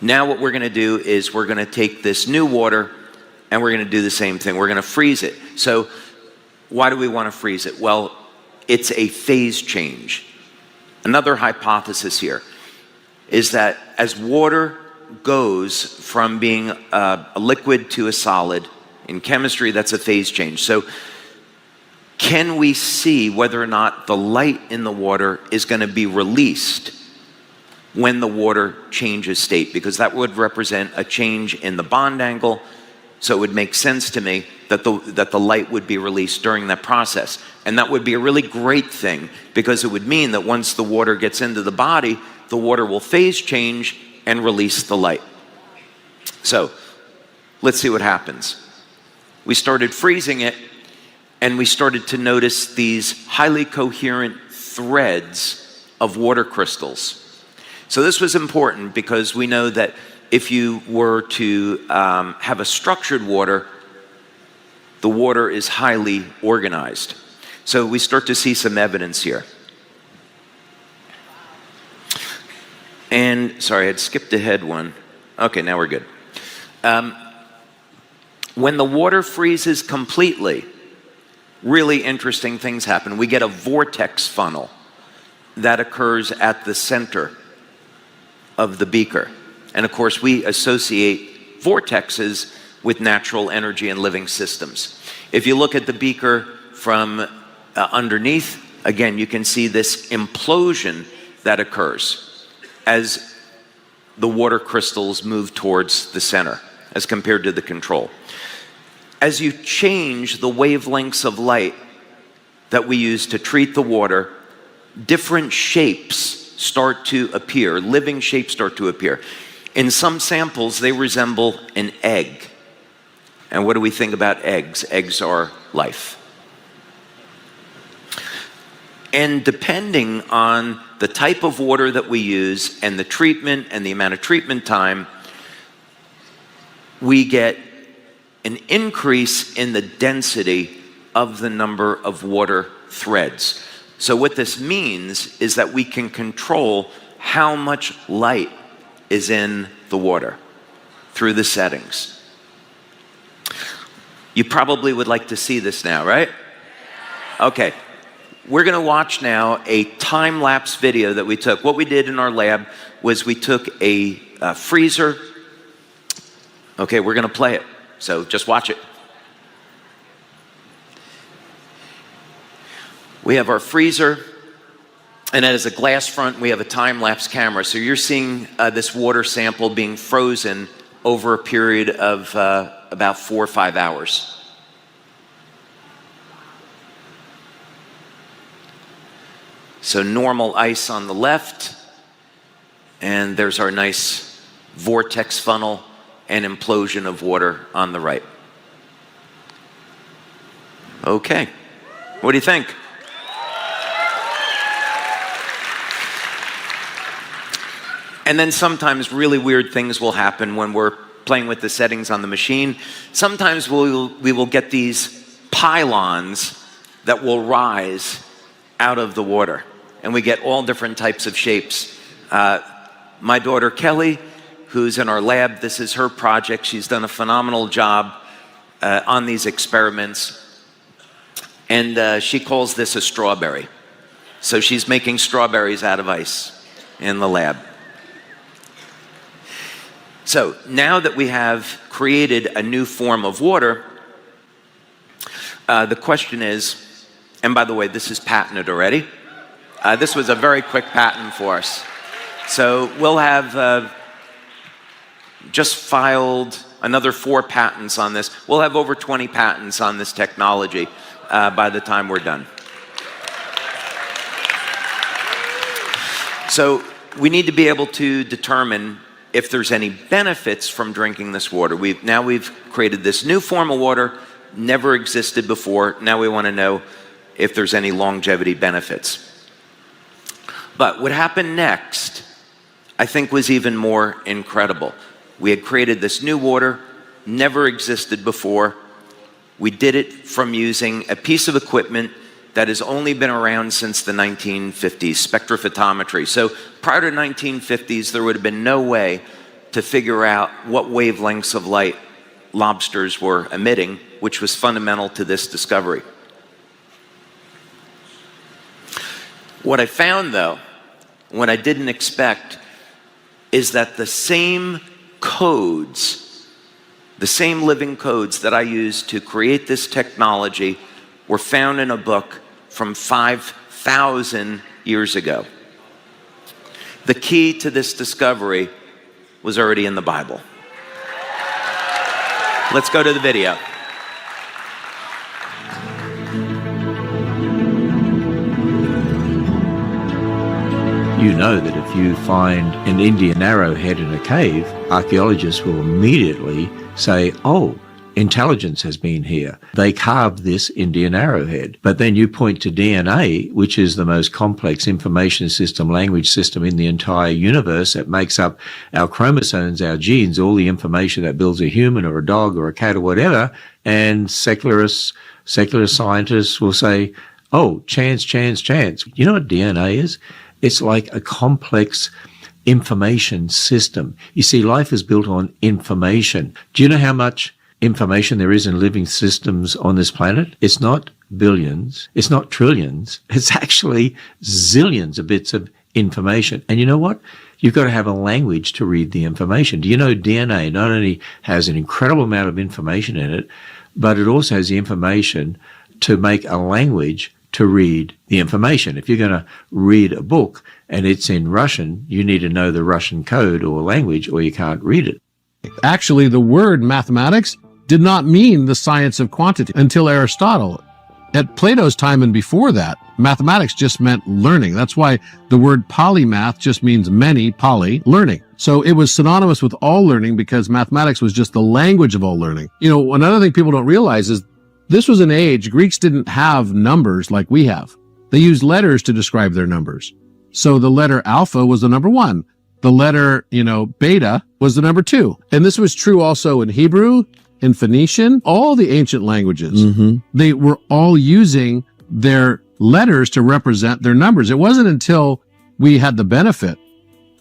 Now what we're going to do is we're going to take this new water and we're going to do the same thing. We're going to freeze it. So why do we want to freeze it? Well, it's a phase change. Another hypothesis here is that as water goes from being a liquid to a solid, in chemistry that's a phase change. So can we see whether or not the light in the water is going to be released when the water changes state? Because that would represent a change in the bond angle. So it would make sense to me that the light would be released during that process. And that would be a really great thing, because it would mean that once the water gets into the body, the water will phase change and release the light. So let's see what happens. We started freezing it, and we started to notice these highly coherent threads of water crystals. So this was important because we know that if you were to have a structured water, the water is highly organized. So we start to see some evidence here. And sorry, I had skipped ahead one. Okay, now we're good. When the water freezes completely, really interesting things happen. We get a vortex funnel that occurs at the center of the beaker. And of course, we associate vortexes with natural energy and living systems. If you look at the beaker from underneath, again, you can see this implosion that occurs as the water crystals move towards the center as compared to the control. As you change the wavelengths of light that we use to treat the water, different shapes start to appear, living shapes start to appear. In some samples, they resemble an egg. And what do we think about eggs? Eggs are life. And depending on the type of water that we use and the treatment and the amount of treatment time, we get an increase in the density of the number of water threads. So what this means is that we can control how much light is in the water through the settings. You probably would like to see this now, right? Okay. We're going to watch now a time-lapse video that we took. What we did in our lab was we took a freezer. Okay, we're going to play it. So just watch it. We have our freezer, and it has a glass front. We have a time-lapse camera. So you're seeing this water sample being frozen over a period of about 4 or 5 hours. So normal ice on the left, and there's our nice vortex funnel and implosion of water on the right. Okay, what do you think? And then sometimes really weird things will happen when we're playing with the settings on the machine. Sometimes we will get these pylons that will rise out of the water. And we get all different types of shapes. My daughter Kelly, who's in our lab, this is her project. She's done a phenomenal job on these experiments. And she calls this a strawberry. So she's making strawberries out of ice in the lab. So now that we have created a new form of water, the question is, and by the way, this is patented already. This was a very quick patent for us. So we'll have just filed another 4 patents on this. We'll have over 20 patents on this technology by the time we're done. So we need to be able to determine if there's any benefits from drinking this water. We've created this new form of water, never existed before. Now we want to know if there's any longevity benefits. But what happened next, I think, was even more incredible. We had created this new water, never existed before. We did it from using a piece of equipment that has only been around since the 1950s, spectrophotometry. So prior to the 1950s, there would have been no way to figure out what wavelengths of light lobsters were emitting, which was fundamental to this discovery. What I found, though, what I didn't expect, is that the same codes, the same living codes that I used to create this technology were found in a book from 5,000 years ago. The key to this discovery was already in the Bible. Let's go to the video. You know that if you find an Indian arrowhead in a cave, archaeologists will immediately say, oh, intelligence has been here. They carved this Indian arrowhead. But then you point to DNA, which is the most complex information system, language system in the entire universe that makes up our chromosomes, our genes, all the information that builds a human or a dog or a cat or whatever. And secular scientists will say, oh, chance. You know what DNA is? It's like a complex information system. You see, life is built on information. Do you know how much information there is in living systems on this planet? It's not billions. It's not trillions. It's actually zillions of bits of information. And you know what? You've got to have a language to read the information. Do you know DNA not only has an incredible amount of information in it, but it also has the information to make a language to read the information. If you're going to read a book and it's in Russian, you need to know the Russian code or language or you can't read it. Actually, the word mathematics did not mean the science of quantity until Aristotle. At Plato's time and before that, mathematics just meant learning. That's why the word polymath just means many, poly, learning. So it was synonymous with all learning because mathematics was just the language of all learning. You know, another thing people don't realize is this was an age, Greeks didn't have numbers like we have. They used letters to describe their numbers. So the letter alpha was the number 1. The letter, beta was the number 2. And this was true also in Hebrew, in Phoenician, all the ancient languages. They were all using their letters to represent their numbers. It wasn't until we had the benefit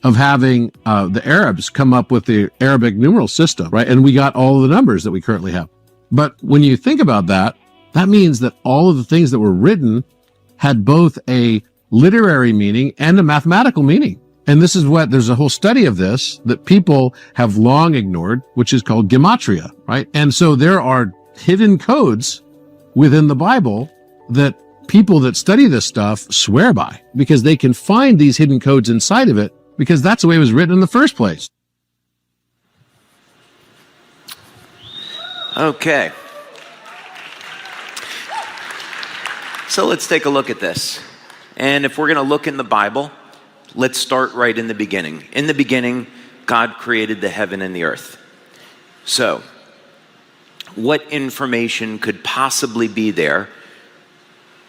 of having the Arabs come up with the Arabic numeral system, right? And we got all of the numbers that we currently have. But when you think about that, that means that all of the things that were written had both a literary meaning and a mathematical meaning. And this is there's a whole study of this that people have long ignored, which is called gematria, right? And so there are hidden codes within the Bible that people that study this stuff swear by because they can find these hidden codes inside of it because that's the way it was written in the first place. Okay. So let's take a look at this. And if we're going to look in the Bible, let's start right in the beginning. In the beginning, God created the heaven and the earth. So, what information could possibly be there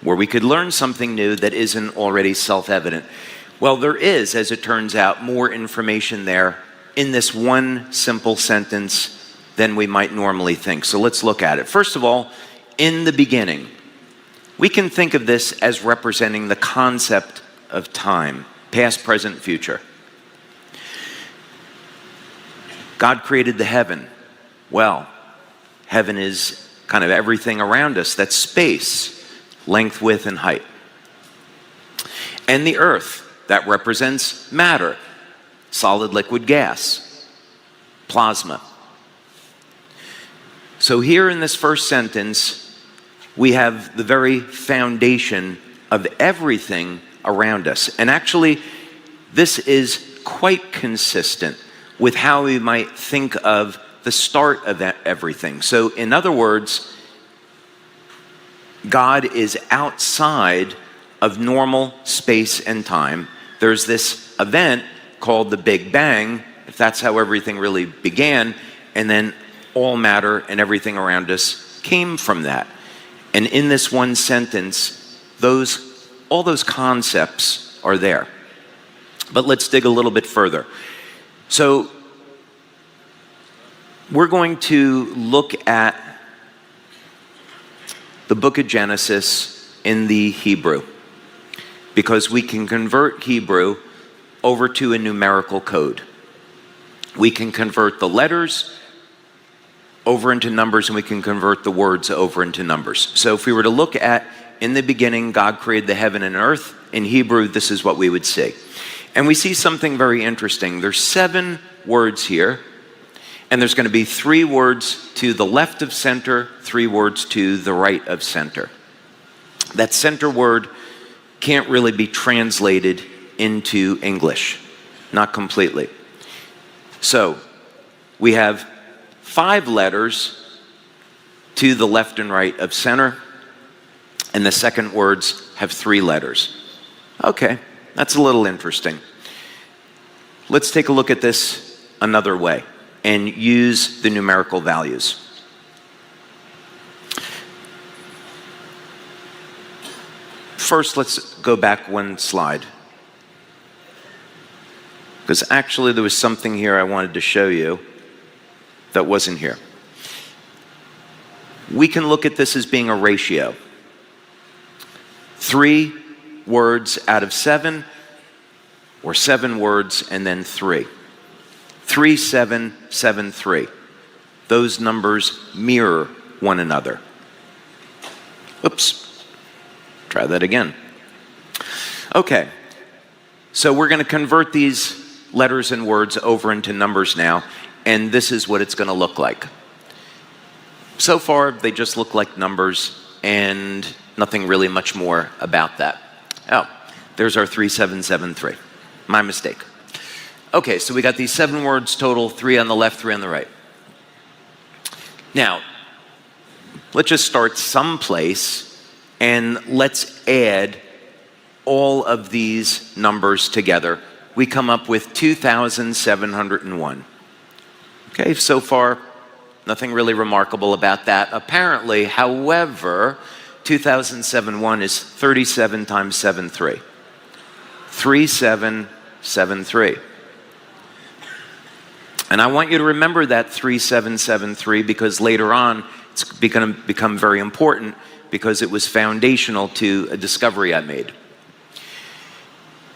where we could learn something new that isn't already self-evident? Well, there is, as it turns out, more information there in this one simple sentence than we might normally think. So let's look at it. First of all, in the beginning, we can think of this as representing the concept of time, past, present, future. God created the heaven. Well, heaven is kind of everything around us. That's space, length, width, and height. And the earth, that represents matter, solid, liquid, gas, plasma. So here in this first sentence, we have the very foundation of everything around us. And actually, this is quite consistent with how we might think of the start of everything. So in other words, God is outside of normal space and time. There's this event called the Big Bang, if that's how everything really began, and then all matter and everything around us came from that. And in this one sentence, all those concepts are there. But let's dig a little bit further. So we're going to look at the book of Genesis in the Hebrew, because we can convert Hebrew over to a numerical code. We can convert the letters over into numbers, and we can convert the words over into numbers. So if we were to look at, in the beginning, God created the heaven and earth, in Hebrew, this is what we would see. And we see something very interesting. There's 7 words here, and there's going to be 3 words to the left of center, 3 words to the right of center. That center word can't really be translated into English, not completely. So we have 5 letters to the left and right of center, and the second words have 3 letters. Okay, that's a little interesting. Let's take a look at this another way and use the numerical values. First, let's go back one slide. Because actually there was something here I wanted to show you that wasn't here. We can look at this as being a ratio. 3 words out of 7, or 7 words and then 3. 3, 7, 7, 3. Those numbers mirror one another. Oops. Try that again. Okay. So we're going to convert these letters and words over into numbers now, and this is what it's going to look like. So far, they just look like numbers and nothing really much more about that. Oh, there's our 3773. My mistake. Okay, so we got these 7 words total, 3 on the left, 3 on the right. Now, let's just start someplace and let's add all of these numbers together. We come up with 2,701. Okay, so far, nothing really remarkable about that. Apparently, however, 2,071 is 37 times 73. 3773. And I want you to remember that 3773 because later on it's going to become very important because it was foundational to a discovery I made.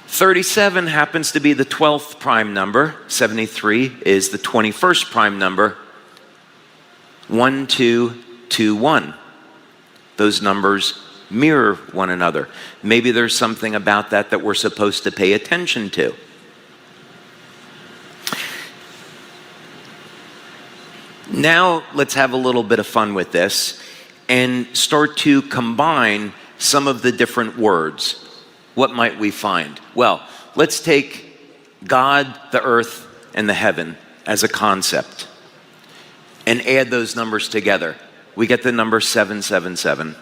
37 happens to be the 12th prime number. 73 is the 21st prime number. 1, 2, 2, 1. Those numbers mirror one another. Maybe there's something about that that we're supposed to pay attention to. Now let's have a little bit of fun with this and start to combine some of the different words. What might we find? Well, let's take God, the earth, and the heaven as a concept and add those numbers together. We get the number 777.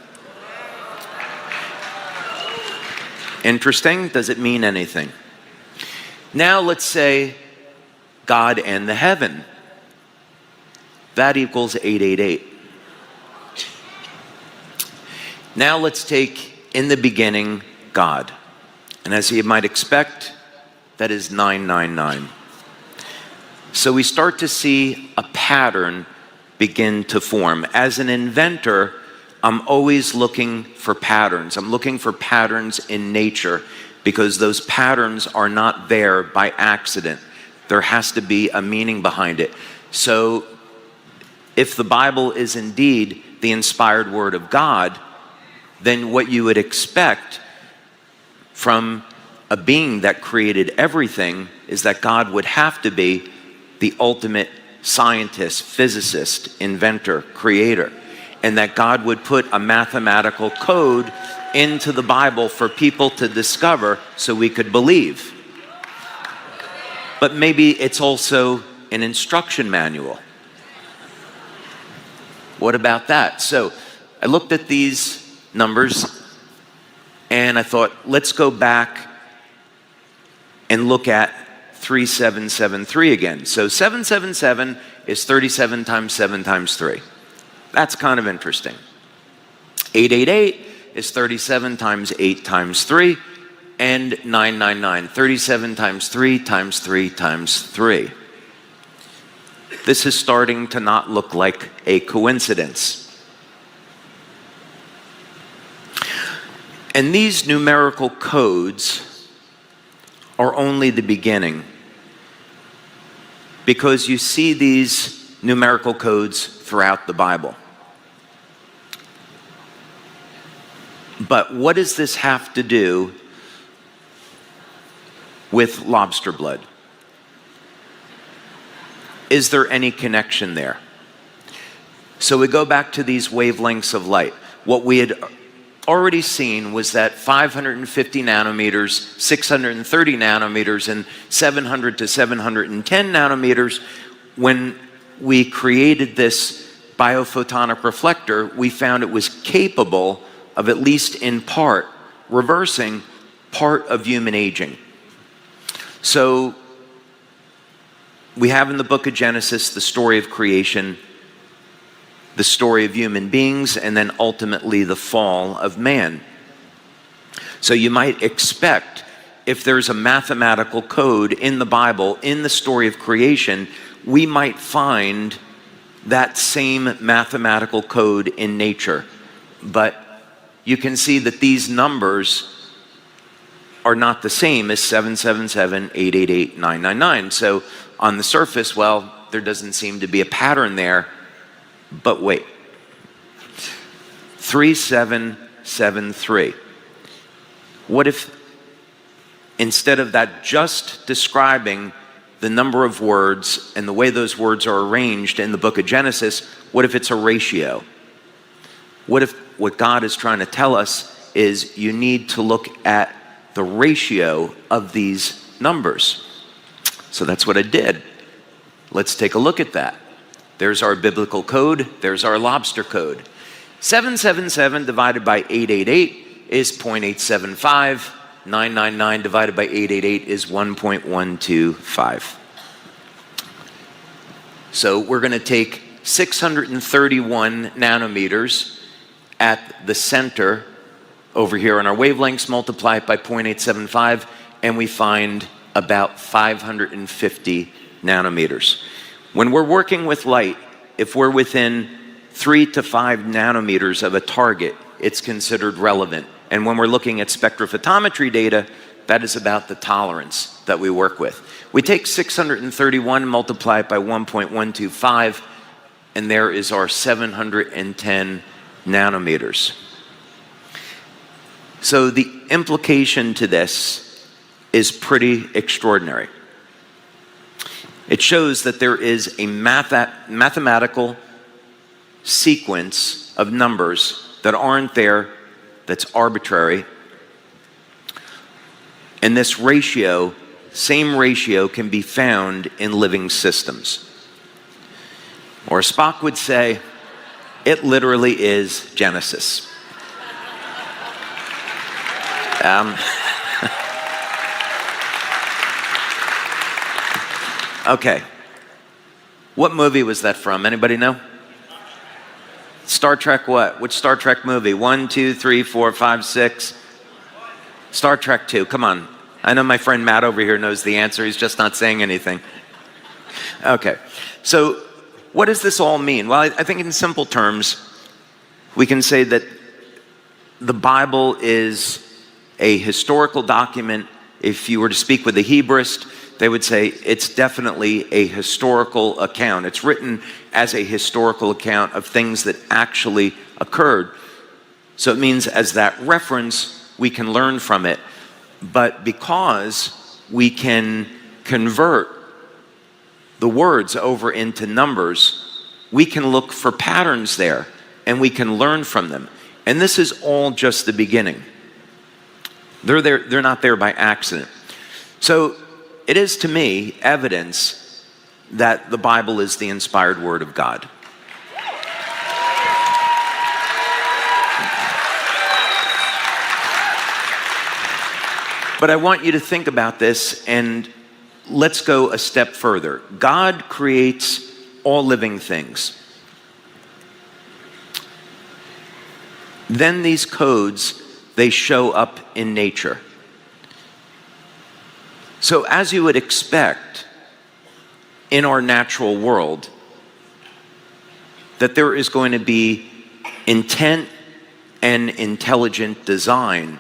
Interesting? Does it mean anything? Now let's say God and the heaven. That equals 888. Now let's take in the beginning God. And as you might expect, that is 999. So we start to see a pattern begin to form. As an inventor, I'm always looking for patterns. I'm looking for patterns in nature because those patterns are not there by accident. There has to be a meaning behind it. So if the Bible is indeed the inspired word of God, then what you would expect from a being that created everything is that God would have to be the ultimate scientist, physicist, inventor, creator, and that God would put a mathematical code into the Bible for people to discover so we could believe. But maybe it's also an instruction manual. What about that? So I looked at these numbers and I thought, let's go back and look at 3773 again. So 777 is 37 times 7 times 3. That's kind of interesting. 888 is 37 times 8 times 3. And 999, 37 times 3 times 3 times 3. This is starting to not look like a coincidence. And these numerical codes are only the beginning, because you see these numerical codes throughout the Bible. But what does this have to do with lobster blood? Is there any connection there? So we go back to these wavelengths of light. What we had already seen was that 550 nanometers, 630 nanometers, and 700 to 710 nanometers, when we created this biophotonic reflector, we found it was capable of, at least in part, reversing part of human aging. So we have in the book of Genesis the story of creation, the story of human beings, and then ultimately the fall of man. So you might expect, if there's a mathematical code in the Bible, in the story of creation, we might find that same mathematical code in nature. But you can see that these numbers are not the same as 777, 888, 999. So on the surface, well, there doesn't seem to be a pattern there. But wait. 3773. What if instead of that just describing the number of words and the way those words are arranged in the book of Genesis, what if it's a ratio? What if what God is trying to tell us is you need to look at the ratio of these numbers? So that's what I did. Let's take a look at that. There's our biblical code. There's our lobster code. 777 divided by 888 is 0.875. 999 divided by 888 is 1.125. So we're going to take 631 nanometers at the center over here on our wavelengths, multiply it by 0.875, and we find about 550 nanometers. When we're working with light, if we're within 3 to 5 nanometers of a target, it's considered relevant. And when we're looking at spectrophotometry data, that is about the tolerance that we work with. We take 631, multiply it by 1.125, and there is our 710 nanometers. So the implication to this is pretty extraordinary. It shows that there is a mathematical sequence of numbers that aren't there, that's arbitrary. And this ratio, same ratio, can be found in living systems. Or Spock would say, it literally is Genesis. Okay. What movie was that from? Anybody know? Star Trek what? Which Star Trek movie? 1, 2, 3, 4, 5, 6? Star Trek 2. Come on. I know my friend Matt over here knows the answer. He's just not saying anything. Okay. So what does this all mean? Well, I think in simple terms, we can say that the Bible is a historical document. If you were to speak with a Hebraist, they would say it's definitely a historical account. It's written as a historical account of things that actually occurred. So it means as that reference, we can learn from it. But because we can convert the words over into numbers, we can look for patterns there and we can learn from them. And this is all just the beginning. They're not there by accident. So it is, to me, evidence that the Bible is the inspired word of God. But I want you to think about this, and let's go a step further. God creates all living things. Then these codes, they show up in nature. So as you would expect in our natural world, that there is going to be intent and intelligent design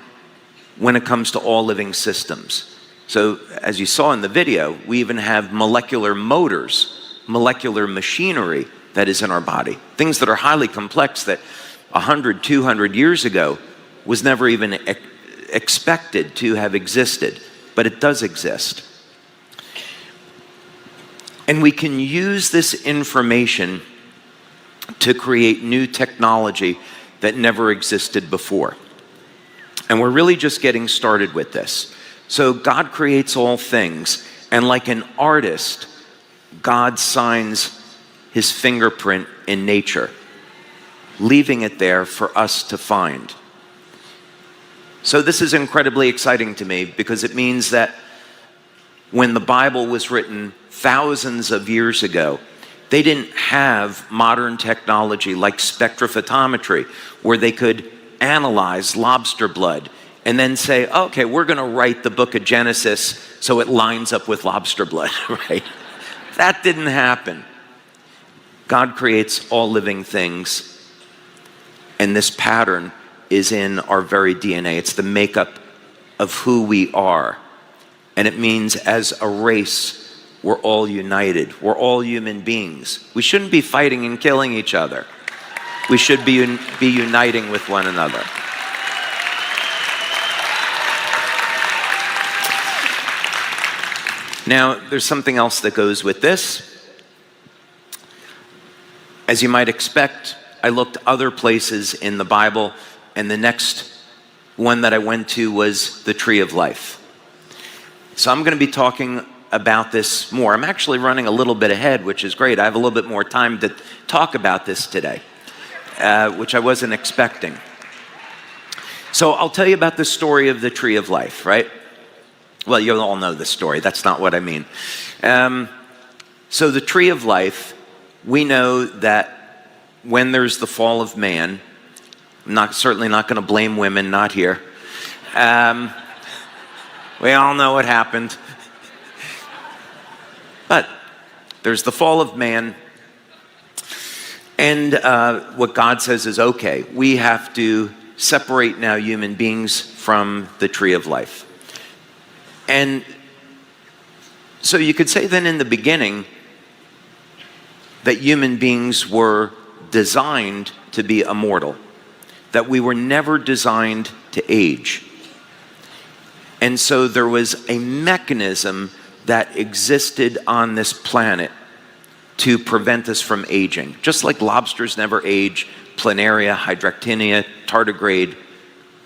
when it comes to all living systems. So as you saw in the video, we even have molecular motors, molecular machinery that is in our body. Things that are highly complex that 100, 200 years ago was never even expected to have existed. But it does exist. And we can use this information to create new technology that never existed before. And we're really just getting started with this. So God creates all things, and like an artist, God signs his fingerprint in nature, leaving it there for us to find. So this is incredibly exciting to me because it means that when the Bible was written thousands of years ago, they didn't have modern technology like spectrophotometry, where they could analyze lobster blood and then say, okay, we're going to write the book of Genesis so it lines up with lobster blood, right? That didn't happen. God creates all living things, and this pattern is in our very DNA. It's the makeup of who we are. And it means as a race, we're all united. We're all human beings. We shouldn't be fighting and killing each other. We should be uniting with one another. Now, there's something else that goes with this. As you might expect, I looked other places in the Bible, and the next one that I went to was the Tree of Life. So I'm going to be talking about this more. I'm actually running a little bit ahead, which is great. I have a little bit more time to talk about this today, which I wasn't expecting. So I'll tell you about the story of the Tree of Life, right? Well, you all know the story. That's not what I mean. So the Tree of Life, we know that when there's the fall of man, I'm certainly not going to blame women, not here. We all know what happened. But there's the fall of man, and what God says is, okay, we have to separate now human beings from the Tree of Life. And so you could say then in the beginning that human beings were designed to be immortal, that we were never designed to age. And so there was a mechanism that existed on this planet to prevent us from aging. Just like lobsters never age, planaria, hydroctinia, tardigrade,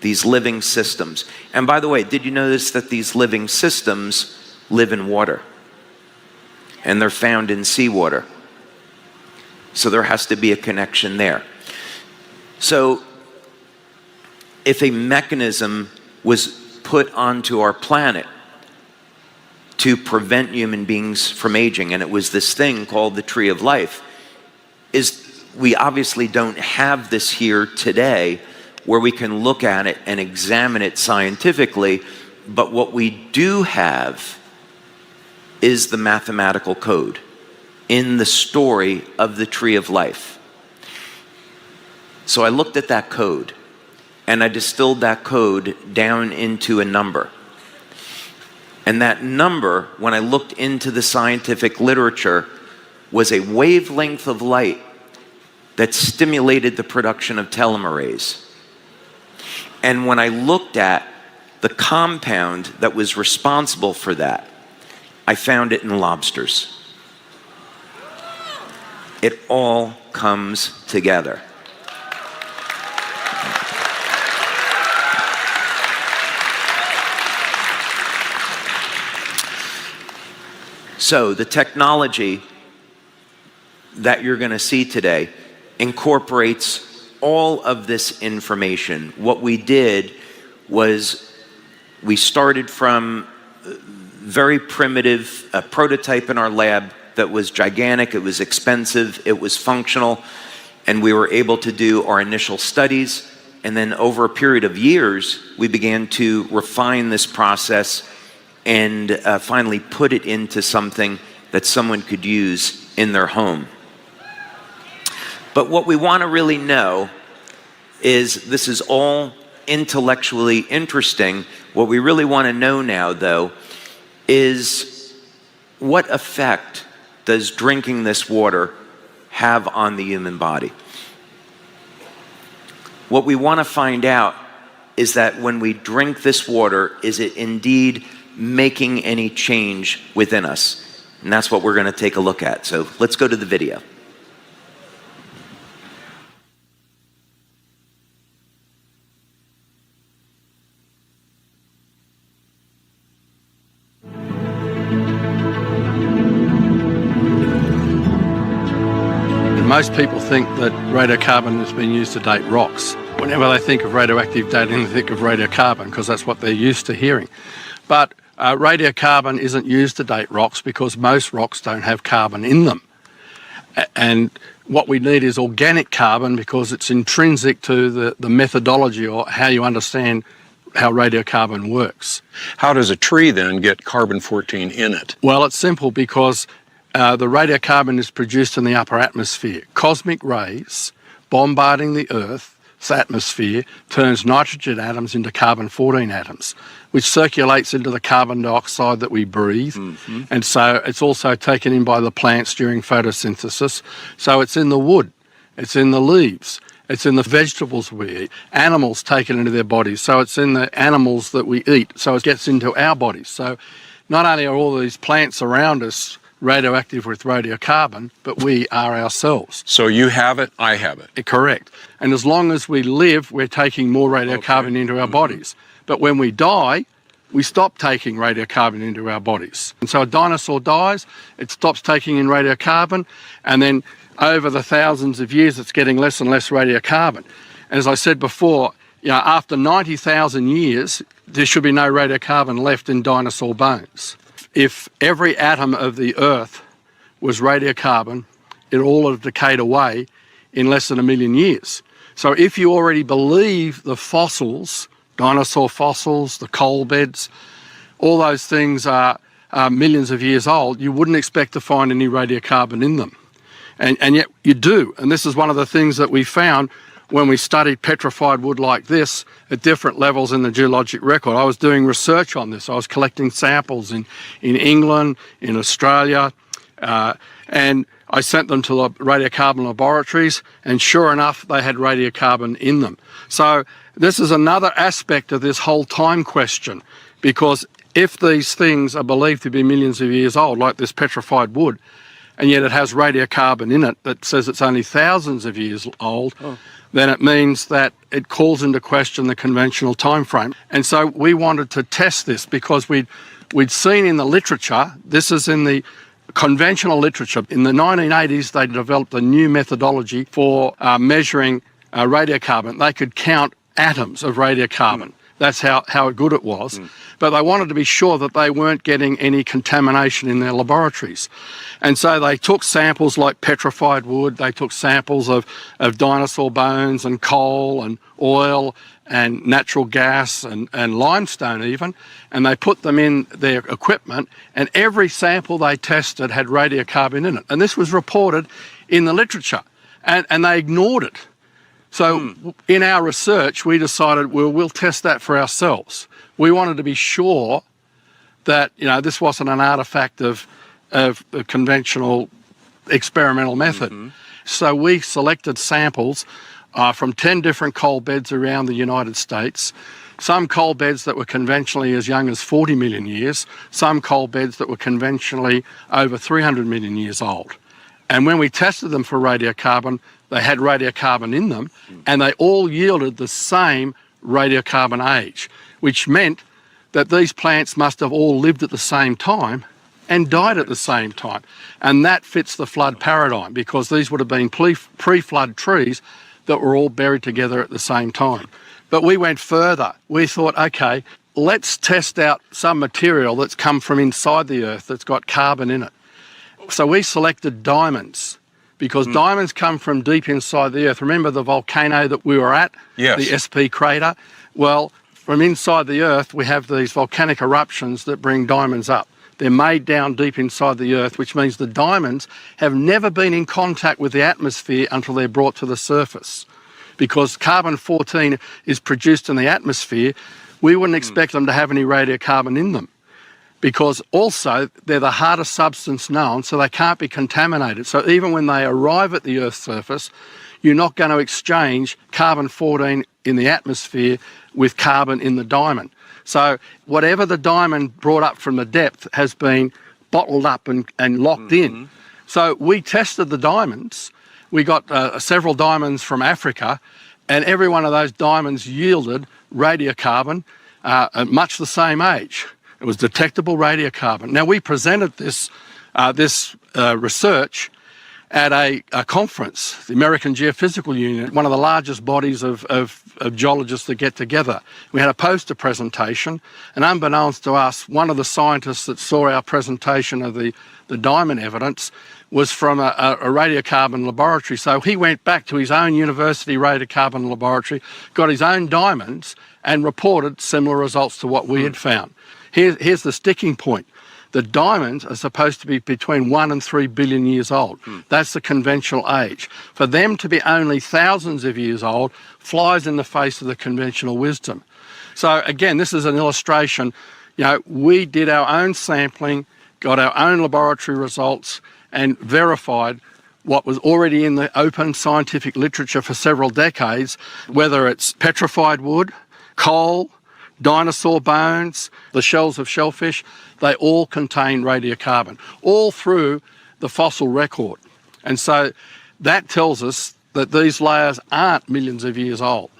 these living systems. And by the way, did you notice that these living systems live in water? And they're found in seawater. So there has to be a connection there. So if a mechanism was put onto our planet to prevent human beings from aging, and it was this thing called the Tree of Life, we obviously don't have this here today where we can look at it and examine it scientifically, but what we do have is the mathematical code in the story of the Tree of Life. So I looked at that code, and I distilled that code down into a number. And that number, when I looked into the scientific literature, was a wavelength of light that stimulated the production of telomerase. And when I looked at the compound that was responsible for that, I found it in lobsters. It all comes together. So the technology that you're going to see today incorporates all of this information. What we did was we started from very primitive prototype in our lab that was gigantic, it was expensive, it was functional, and we were able to do our initial studies. And then over a period of years, we began to refine this process and finally put it into something that someone could use in their home. But what we want to really know is, this is all intellectually interesting. What we really want to know now, though, is what effect does drinking this water have on the human body? What we want to find out is that when we drink this water, is it indeed making any change within us? And that's what we're going to take a look at. So let's go to the video. Most people think that radiocarbon has been used to date rocks. Whenever they think of radioactive dating, they think of radiocarbon because that's what they're used to hearing. But radiocarbon isn't used to date rocks because most rocks don't have carbon in them. And what we need is organic carbon because it's intrinsic to the methodology or how you understand how radiocarbon works. How does a tree then get carbon-14 in it? Well, it's simple because the radiocarbon is produced in the upper atmosphere. Cosmic rays bombarding the Earth's atmosphere turns nitrogen atoms into carbon-14 atoms, which circulates into the carbon dioxide that we breathe. And so it's also taken in by the plants during photosynthesis. So it's in the wood, it's in the leaves, it's in the vegetables we eat. Animals take it into their bodies, so it's in the animals that we eat. So it gets into our bodies. So not only are all these plants around us radioactive with radiocarbon, but we are ourselves. So you have it, I have it. Correct. And as long as we live, we're taking more radiocarbon into our bodies. But when we die, we stop taking radiocarbon into our bodies. And so a dinosaur dies, it stops taking in radiocarbon, and then over the thousands of years, it's getting less and less radiocarbon. And as I said before, after 90,000 years, there should be no radiocarbon left in dinosaur bones. If every atom of the Earth was radiocarbon, it all would have decayed away in less than 1 million years. So if you already believe the fossils, dinosaur fossils, the coal beds, all those things are millions of years old, you wouldn't expect to find any radiocarbon in them. And yet you do. And this is one of the things that we found when we studied petrified wood like this at different levels in the geologic record. I was doing research on this. I was collecting samples in England, in Australia, and I sent them to the radiocarbon laboratories, and sure enough, they had radiocarbon in them. So this is another aspect of this whole time question, because if these things are believed to be millions of years old, like this petrified wood, and yet it has radiocarbon in it that says it's only thousands of years old, then it means that it calls into question the conventional time frame. And so we wanted to test this because we'd seen in the literature, this is in the conventional literature, in the 1980s they developed a new methodology for measuring radiocarbon. They could count atoms of radiocarbon. That's how good it was. But they wanted to be sure that they weren't getting any contamination in their laboratories. And so they took samples like petrified wood, they took samples of dinosaur bones and coal and oil and natural gas and limestone even, and they put them in their equipment, and every sample they tested had radiocarbon in it. And this was reported in the literature, and they ignored it. So in our research, we decided, well, we'll test that for ourselves. We wanted to be sure that, this wasn't an artifact of the conventional experimental method. So we selected samples from 10 different coal beds around the United States, some coal beds that were conventionally as young as 40 million years, some coal beds that were conventionally over 300 million years old. And when we tested them for radiocarbon, they had radiocarbon in them, and they all yielded the same radiocarbon age, which meant that these plants must have all lived at the same time and died at the same time. And that fits the flood paradigm, because these would have been pre-flood trees that were all buried together at the same time. But we went further. We thought, okay, let's test out some material that's come from inside the Earth that's got carbon in it. So we selected diamonds, because diamonds come from deep inside the Earth. Remember the volcano that we were at? Yes. The SP crater? Well, from inside the Earth, we have these volcanic eruptions that bring diamonds up. They're made down deep inside the Earth, which means the diamonds have never been in contact with the atmosphere until they're brought to the surface. Because carbon-14 is produced in the atmosphere, we wouldn't expect them to have any radiocarbon in them, because also they're the hardest substance known, so they can't be contaminated. So even when they arrive at the Earth's surface, you're not going to exchange carbon-14 in the atmosphere with carbon in the diamond. So whatever the diamond brought up from the depth has been bottled up and locked in. So we tested the diamonds. We got several diamonds from Africa, and every one of those diamonds yielded radiocarbon at much the same age. It was detectable radiocarbon. Now, we presented this research at a conference, the American Geophysical Union, one of the largest bodies of geologists that get together. We had a poster presentation, and unbeknownst to us, one of the scientists that saw our presentation of the diamond evidence was from a radiocarbon laboratory. So he went back to his own university radiocarbon laboratory, got his own diamonds, and reported similar results to what we had found. Here's the sticking point. The diamonds are supposed to be between 1 and 3 billion years old. That's the conventional age. For them to be only thousands of years old flies in the face of the conventional wisdom. So again, this is an illustration. You know, we did our own sampling, got our own laboratory results, and verified what was already in the open scientific literature for several decades, whether it's petrified wood, coal, dinosaur bones, the shells of shellfish, they all contain radiocarbon, all through the fossil record. And so that tells us that these layers aren't millions of years old.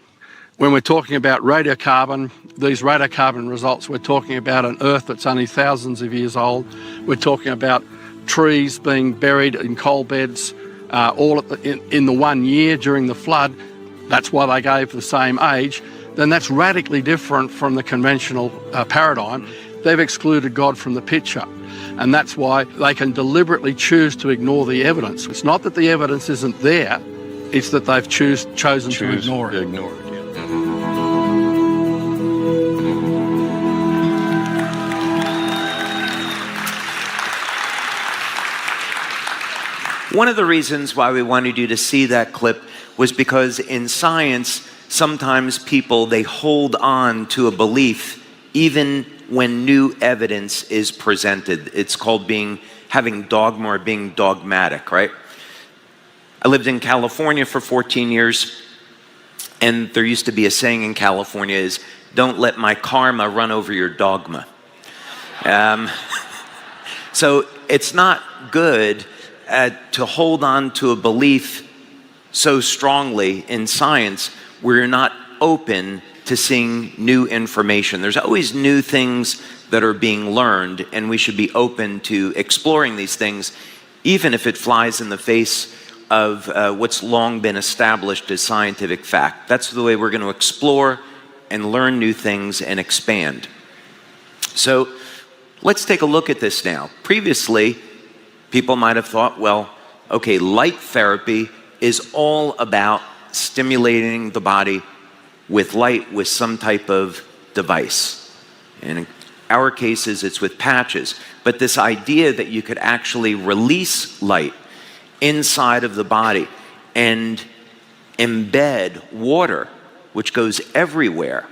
When we're talking about radiocarbon, these radiocarbon results, we're talking about an Earth that's only thousands of years old. We're talking about trees being buried in coal beds all in the 1 year during the flood. That's why they gave the same age. Then that's radically different from the conventional paradigm. They've excluded God from the picture. And that's why they can deliberately choose to ignore the evidence. It's not that the evidence isn't there, it's that they've chosen to ignore it. One of the reasons why we wanted you to see that clip was because in science, sometimes people, they hold on to a belief even when new evidence is presented. It's called having dogma or being dogmatic, right? I lived in California for 14 years, and there used to be a saying in California is, don't let my karma run over your dogma. So it's not good to hold on to a belief so strongly in science where you're not open to seeing new information. There's always new things that are being learned, and we should be open to exploring these things, even if it flies in the face of what's long been established as scientific fact. That's the way we're going to explore and learn new things and expand. So let's take a look at this now. Previously, people might have thought, well, okay, light therapy is all about stimulating the body with light with some type of device. In our cases, it's with patches. But this idea that you could actually release light inside of the body and embed water, which goes everywhere,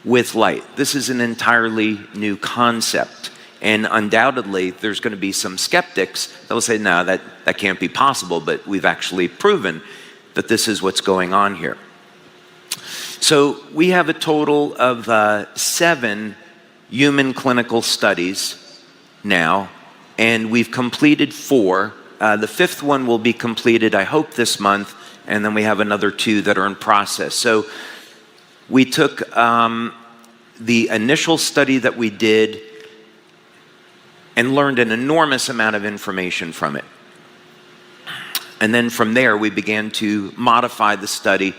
with light. This is an entirely new concept. And undoubtedly, there's going to be some skeptics that will say, no, that can't be possible, but we've actually proven that this is what's going on here. So we have a total of 7 human clinical studies now, and we've completed 4. The 5th one will be completed, I hope, this month, and then we have another 2 that are in process. So we took the initial study that we did and learned an enormous amount of information from it. And then from there, we began to modify the study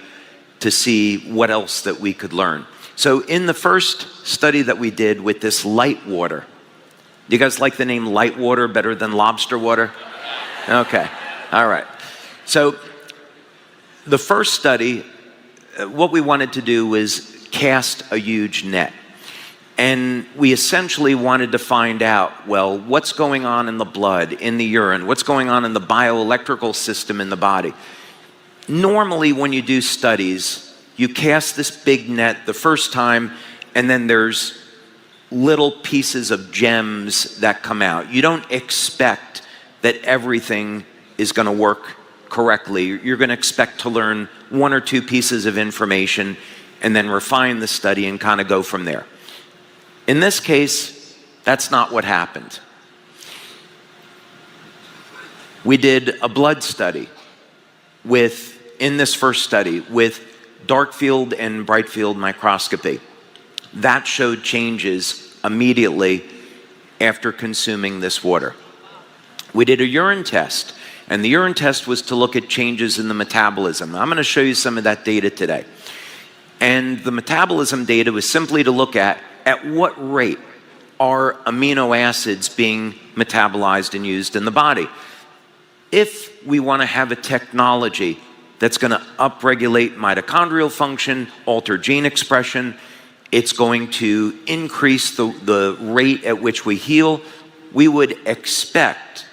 to see what else that we could learn. So in the first study that we did with this light water, do you guys like the name light water better than lobster water? Okay, all right. So the first study, what we wanted to do was cast a huge net. And we essentially wanted to find out, well, what's going on in the blood, in the urine, what's going on in the bioelectrical system in the body. Normally, when you do studies, you cast this big net the first time, and then there's little pieces of gems that come out. You don't expect that everything is going to work correctly. You're going to expect to learn 1 or 2 pieces of information and then refine the study and kind of go from there. In this case, that's not what happened. We did a blood study in this first study with dark field and bright field microscopy. That showed changes immediately after consuming this water. We did a urine test, and the urine test was to look at changes in the metabolism. I'm going to show you some of that data today. And the metabolism data was simply to look at what rate are amino acids being metabolized and used in the body. If we want to have a technology that's going to upregulate mitochondrial function, alter gene expression. It's going to increase the rate at which we heal. We would expect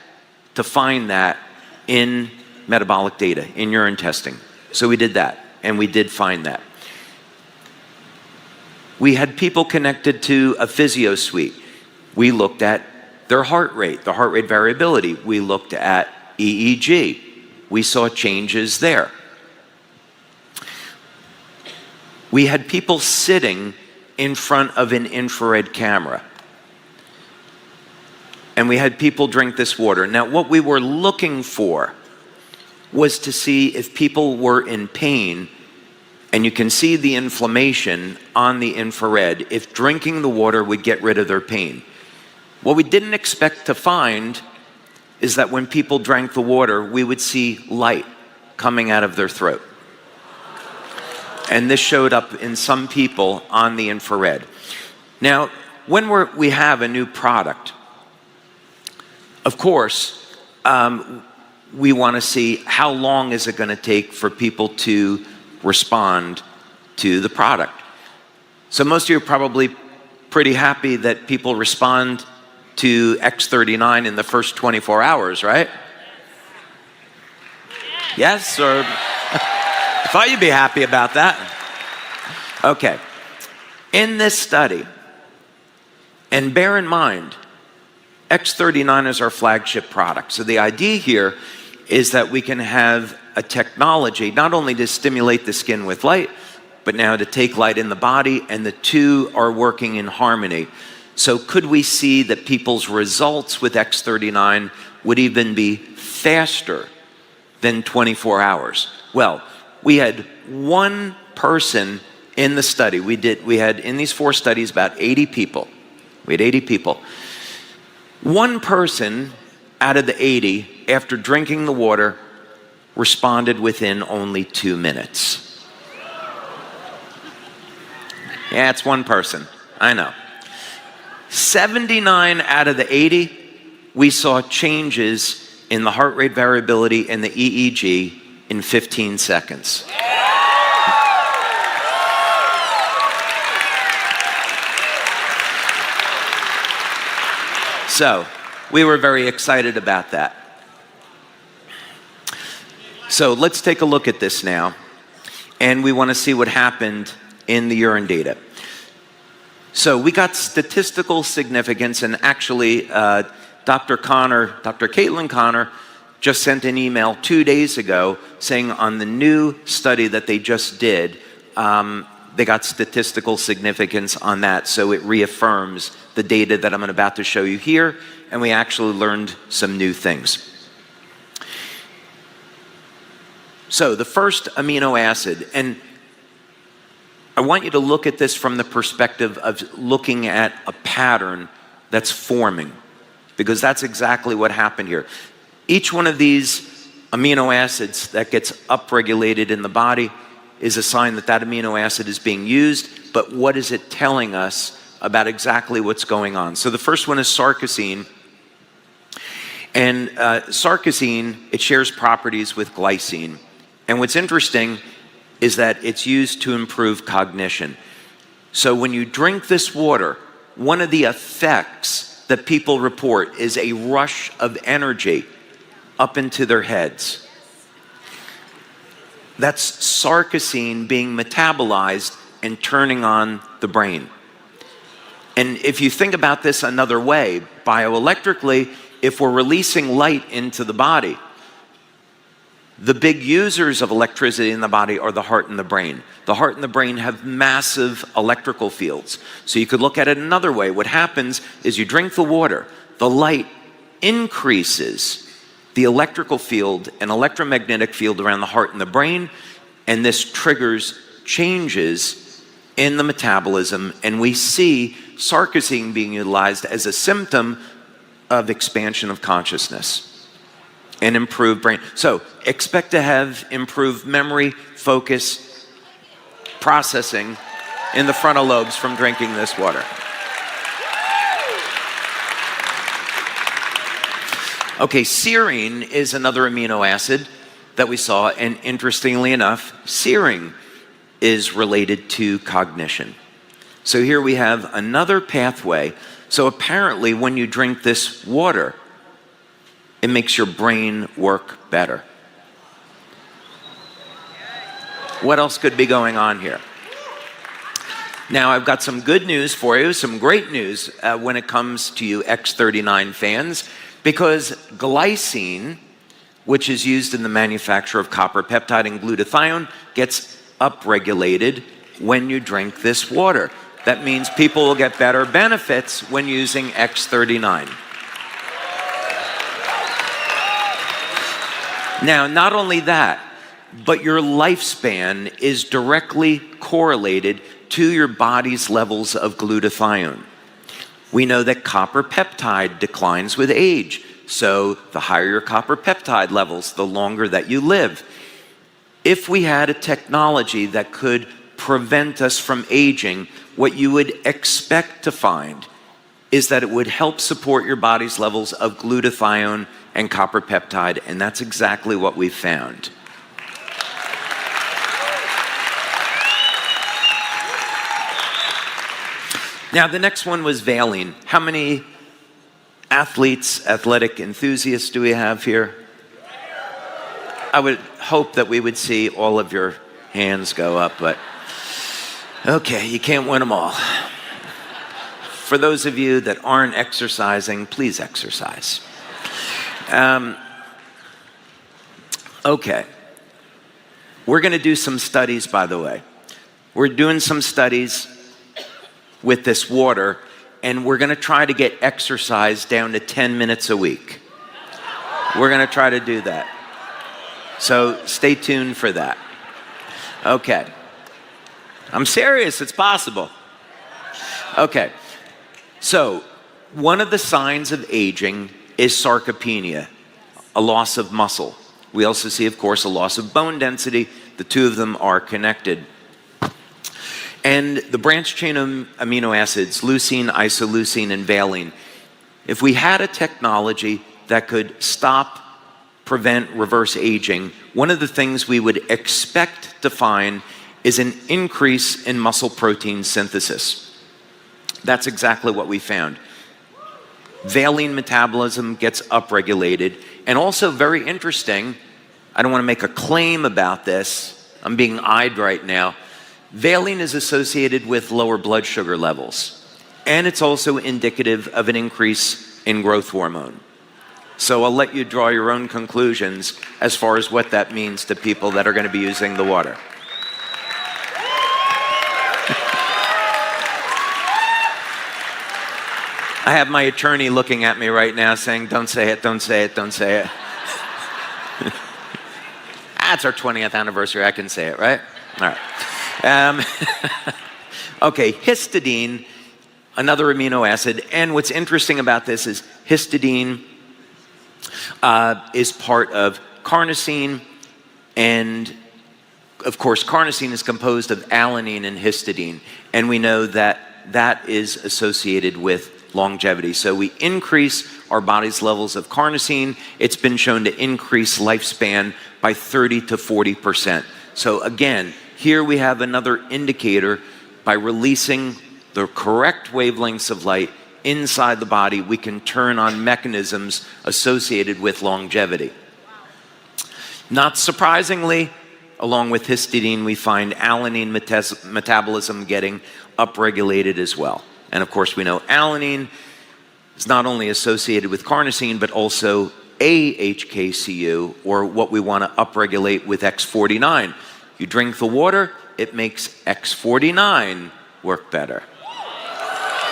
to find that in metabolic data, in urine testing. So we did that, and we did find that. We had people connected to a physio suite. We looked at their heart rate, the heart rate variability. We looked at EEG. We saw changes there. We had people sitting in front of an infrared camera. And we had people drink this water. Now, what we were looking for was to see if people were in pain, and you can see the inflammation on the infrared, if drinking the water would get rid of their pain. What we didn't expect to find is that when people drank the water, we would see light coming out of their throat. And this showed up in some people on the infrared. Now, when we have a new product, of course, we want to see how long is it going to take for people to respond to the product. So most of you are probably pretty happy that people respond to X39 in the first 24 hours, right? Yes, or I thought you'd be happy about that. Okay. In this study, and bear in mind, X39 is our flagship product. So the idea here is that we can have a technology not only to stimulate the skin with light, but now to take light in the body, and the two are working in harmony. So could we see that people's results with X39 would even be faster than 24 hours? Well, we had one person in the study. We had in these 4 studies about 80 people. We had 80 people. One person out of the 80, after drinking the water, responded within only 2 minutes. Yeah, it's one person. I know. 79 out of the 80, we saw changes in the heart rate variability and the EEG in 15 seconds. So, we were very excited about that. So, let's take a look at this now. And we want to see what happened in the urine data. So, we got statistical significance, and actually, Dr. Caitlin Connor, just sent an email 2 days ago saying on the new study that they just did, they got statistical significance on that, so it reaffirms the data that I'm about to show you here, and we actually learned some new things. So the first amino acid, and I want you to look at this from the perspective of looking at a pattern that's forming, because that's exactly what happened here. Each one of these amino acids that gets upregulated in the body is a sign that that amino acid is being used, but what is it telling us about exactly what's going on? So the first one is sarcosine. And sarcosine, it shares properties with glycine. And what's interesting is that it's used to improve cognition. So when you drink this water, one of the effects that people report is a rush of energy up into their heads. That's sarcosine being metabolized and turning on the brain. And if you think about this another way, bioelectrically, if we're releasing light into the body, the big users of electricity in the body are the heart and the brain. The heart and the brain have massive electrical fields. So you could look at it another way. What happens is you drink the water, the light increases the electrical field and electromagnetic field around the heart and the brain, and this triggers changes in the metabolism, and we see sarcosine being utilized as a symptom of expansion of consciousness and improved brain. So expect to have improved memory, focus, processing in the frontal lobes from drinking this water. Okay, serine is another amino acid, that we saw, and interestingly enough, searing is related to cognition. So here we have another pathway. So apparently when you drink this water, it makes your brain work better. What else could be going on here? Now, I've got some good news for you, some great news when it comes to you X39 fans, because glycine, which is used in the manufacture of copper peptide and glutathione, gets upregulated when you drink this water. That means people will get better benefits when using X39. Now, not only that, but your lifespan is directly correlated to your body's levels of glutathione. We know that copper peptide declines with age, so the higher your copper peptide levels, the longer that you live. If we had a technology that could prevent us from aging, what you would expect to find is that it would help support your body's levels of glutathione and copper peptide, and that's exactly what we found. Now, the next one was valine. How many athletes, athletic enthusiasts do we have here? I would hope that we would see all of your hands go up, but okay, you can't win them all. For those of you that aren't exercising, please exercise. Okay. We're going to do some studies, by the way. We're doing some studies with this water, and we're going to try to get exercise down to 10 minutes a week. We're going to try to do that. So stay tuned for that. Okay. I'm serious, it's possible. Okay. So, one of the signs of aging is sarcopenia, a loss of muscle. We also see, of course, a loss of bone density. The two of them are connected. And the branched chain amino acids, leucine, isoleucine, and valine, if we had a technology that could stop, prevent, reverse aging, one of the things we would expect to find is an increase in muscle protein synthesis. That's exactly what we found. Valine metabolism gets upregulated, and also very interesting, I don't want to make a claim about this, I'm being eyed right now, valine is associated with lower blood sugar levels, and it's also indicative of an increase in growth hormone. So I'll let you draw your own conclusions as far as what that means to people that are going to be using the water. I have my attorney looking at me right now saying, don't say it, don't say it, don't say it. That's our 20th anniversary, I can say it, right? All right. Okay, histidine, another amino acid, and what's interesting about this is histidine is part of carnosine, and of course carnosine is composed of alanine and histidine, and we know that that is associated with longevity. So we increase our body's levels of carnosine. It's been shown to increase lifespan by 30 to 40%. So again, here we have another indicator. By releasing the correct wavelengths of light inside the body, we can turn on mechanisms associated with longevity. Not surprisingly, along with histidine, we find alanine metabolism getting upregulated as well. And of course, we know alanine is not only associated with carnosine, but also AHKCU, or what we want to upregulate with X49. You drink the water, it makes X49 work better,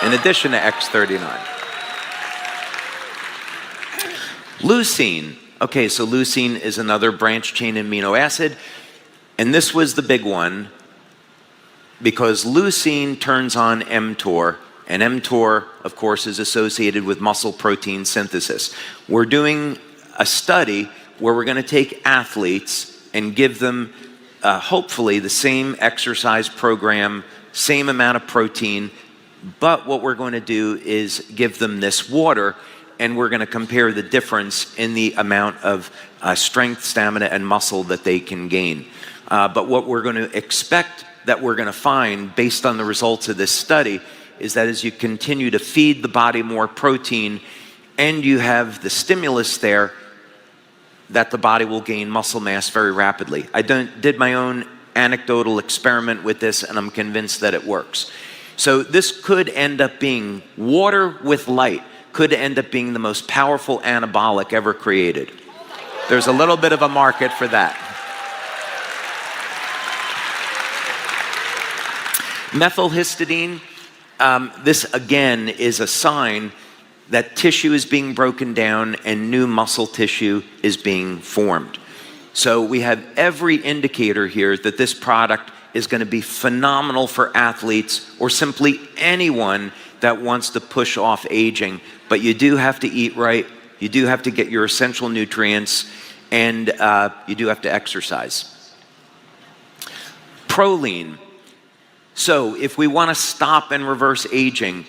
in addition to X39. Leucine. Okay, so leucine is another branched chain amino acid, and this was the big one because leucine turns on mTOR, and mTOR, of course, is associated with muscle protein synthesis. We're doing a study where we're going to take athletes and give them, hopefully, the same exercise program, same amount of protein, but what we're going to do is give them this water, and we're going to compare the difference in the amount of strength, stamina, and muscle that they can gain. But what we're going to expect that we're going to find based on the results of this study is that as you continue to feed the body more protein and you have the stimulus there, that the body will gain muscle mass very rapidly. I did my own anecdotal experiment with this, and I'm convinced that it works. So this could end up being, water with light could end up being the most powerful anabolic ever created. There's a little bit of a market for that. Methylhistidine, this again is a sign that tissue is being broken down and new muscle tissue is being formed. So we have every indicator here that this product is going to be phenomenal for athletes or simply anyone that wants to push off aging. But you do have to eat right, you do have to get your essential nutrients, and you do have to exercise. Proline. So if we want to stop and reverse aging,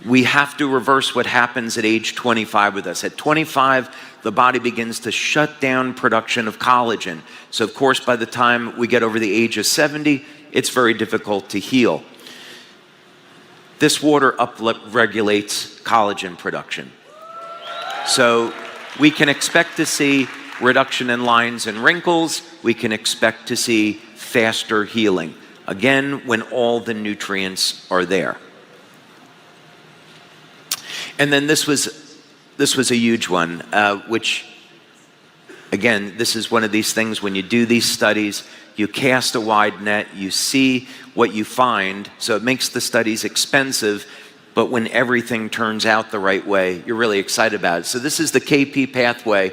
we have to reverse what happens at age 25 with us. At 25, the body begins to shut down production of collagen. So of course, by the time we get over the age of 70, it's very difficult to heal. This water upregulates collagen production. So we can expect to see reduction in lines and wrinkles. We can expect to see faster healing. Again, when all the nutrients are there. And then this was a huge one, which, again, this is one of these things when you do these studies, you cast a wide net, you see what you find, so it makes the studies expensive, but when everything turns out the right way, you're really excited about it. So this is the KP pathway,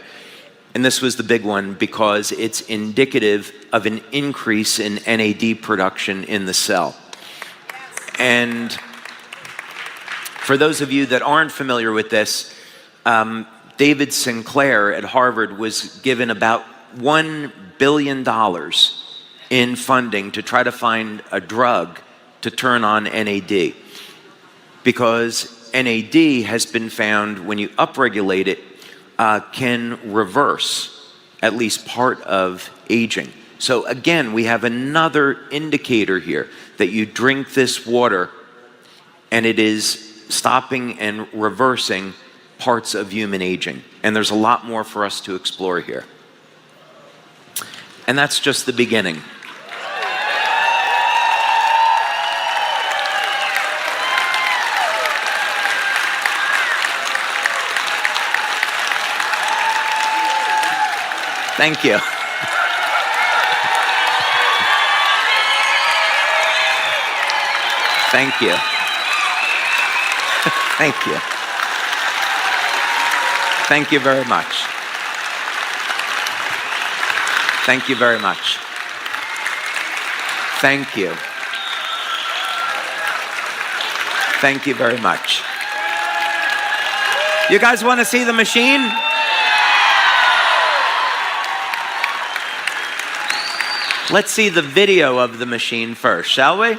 and this was the big one because it's indicative of an increase in NAD production in the cell. And for those of you that aren't familiar with this, David Sinclair at Harvard was given about $1 billion in funding to try to find a drug to turn on NAD. Because NAD has been found, when you upregulate it, can reverse at least part of aging. So again, we have another indicator here that you drink this water and it is stopping and reversing parts of human aging. And there's a lot more for us to explore here. And that's just the beginning. Thank you. Thank you. Thank you. Thank you very much. Thank you very much. Thank you. Thank you very much. You guys want to see the machine? Let's see the video of the machine first, shall we?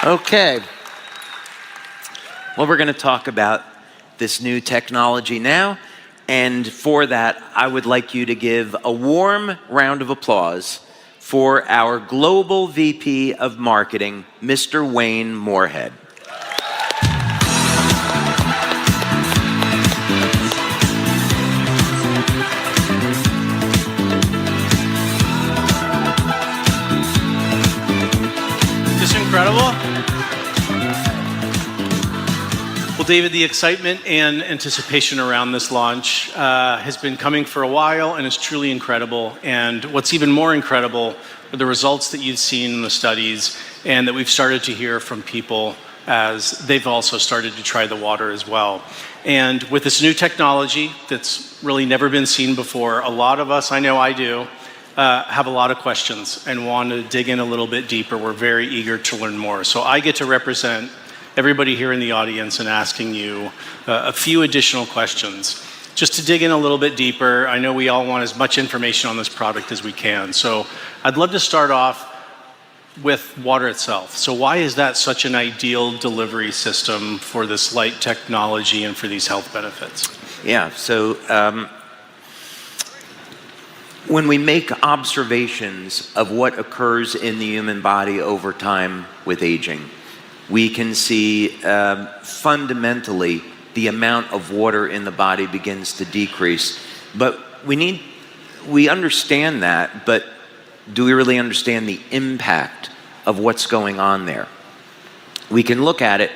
Okay. Well, we're going to talk about this new technology now. And for that, I would like you to give a warm round of applause for our Global VP of Marketing, Mr. Wayne Moorhead. Just incredible. Well, David, the excitement and anticipation around this launch has been coming for a while and is truly incredible. And what's even more incredible are the results that you've seen in the studies and that we've started to hear from people as they've also started to try the water as well. And with this new technology that's really never been seen before, a lot of us, I know I do, have a lot of questions and want to dig in a little bit deeper. We're very eager to learn more. So I get to represent everybody here in the audience and asking you a few additional questions just to dig in a little bit deeper. I know we all want as much information on this product as we can. So I'd love to start off with water itself. So why is that such an ideal delivery system for this light technology and for these health benefits? Yeah, so when we make observations of what occurs in the human body over time with aging, we can see fundamentally the amount of water in the body begins to decrease. But we understand that, but do we really understand the impact of what's going on there? We can look at it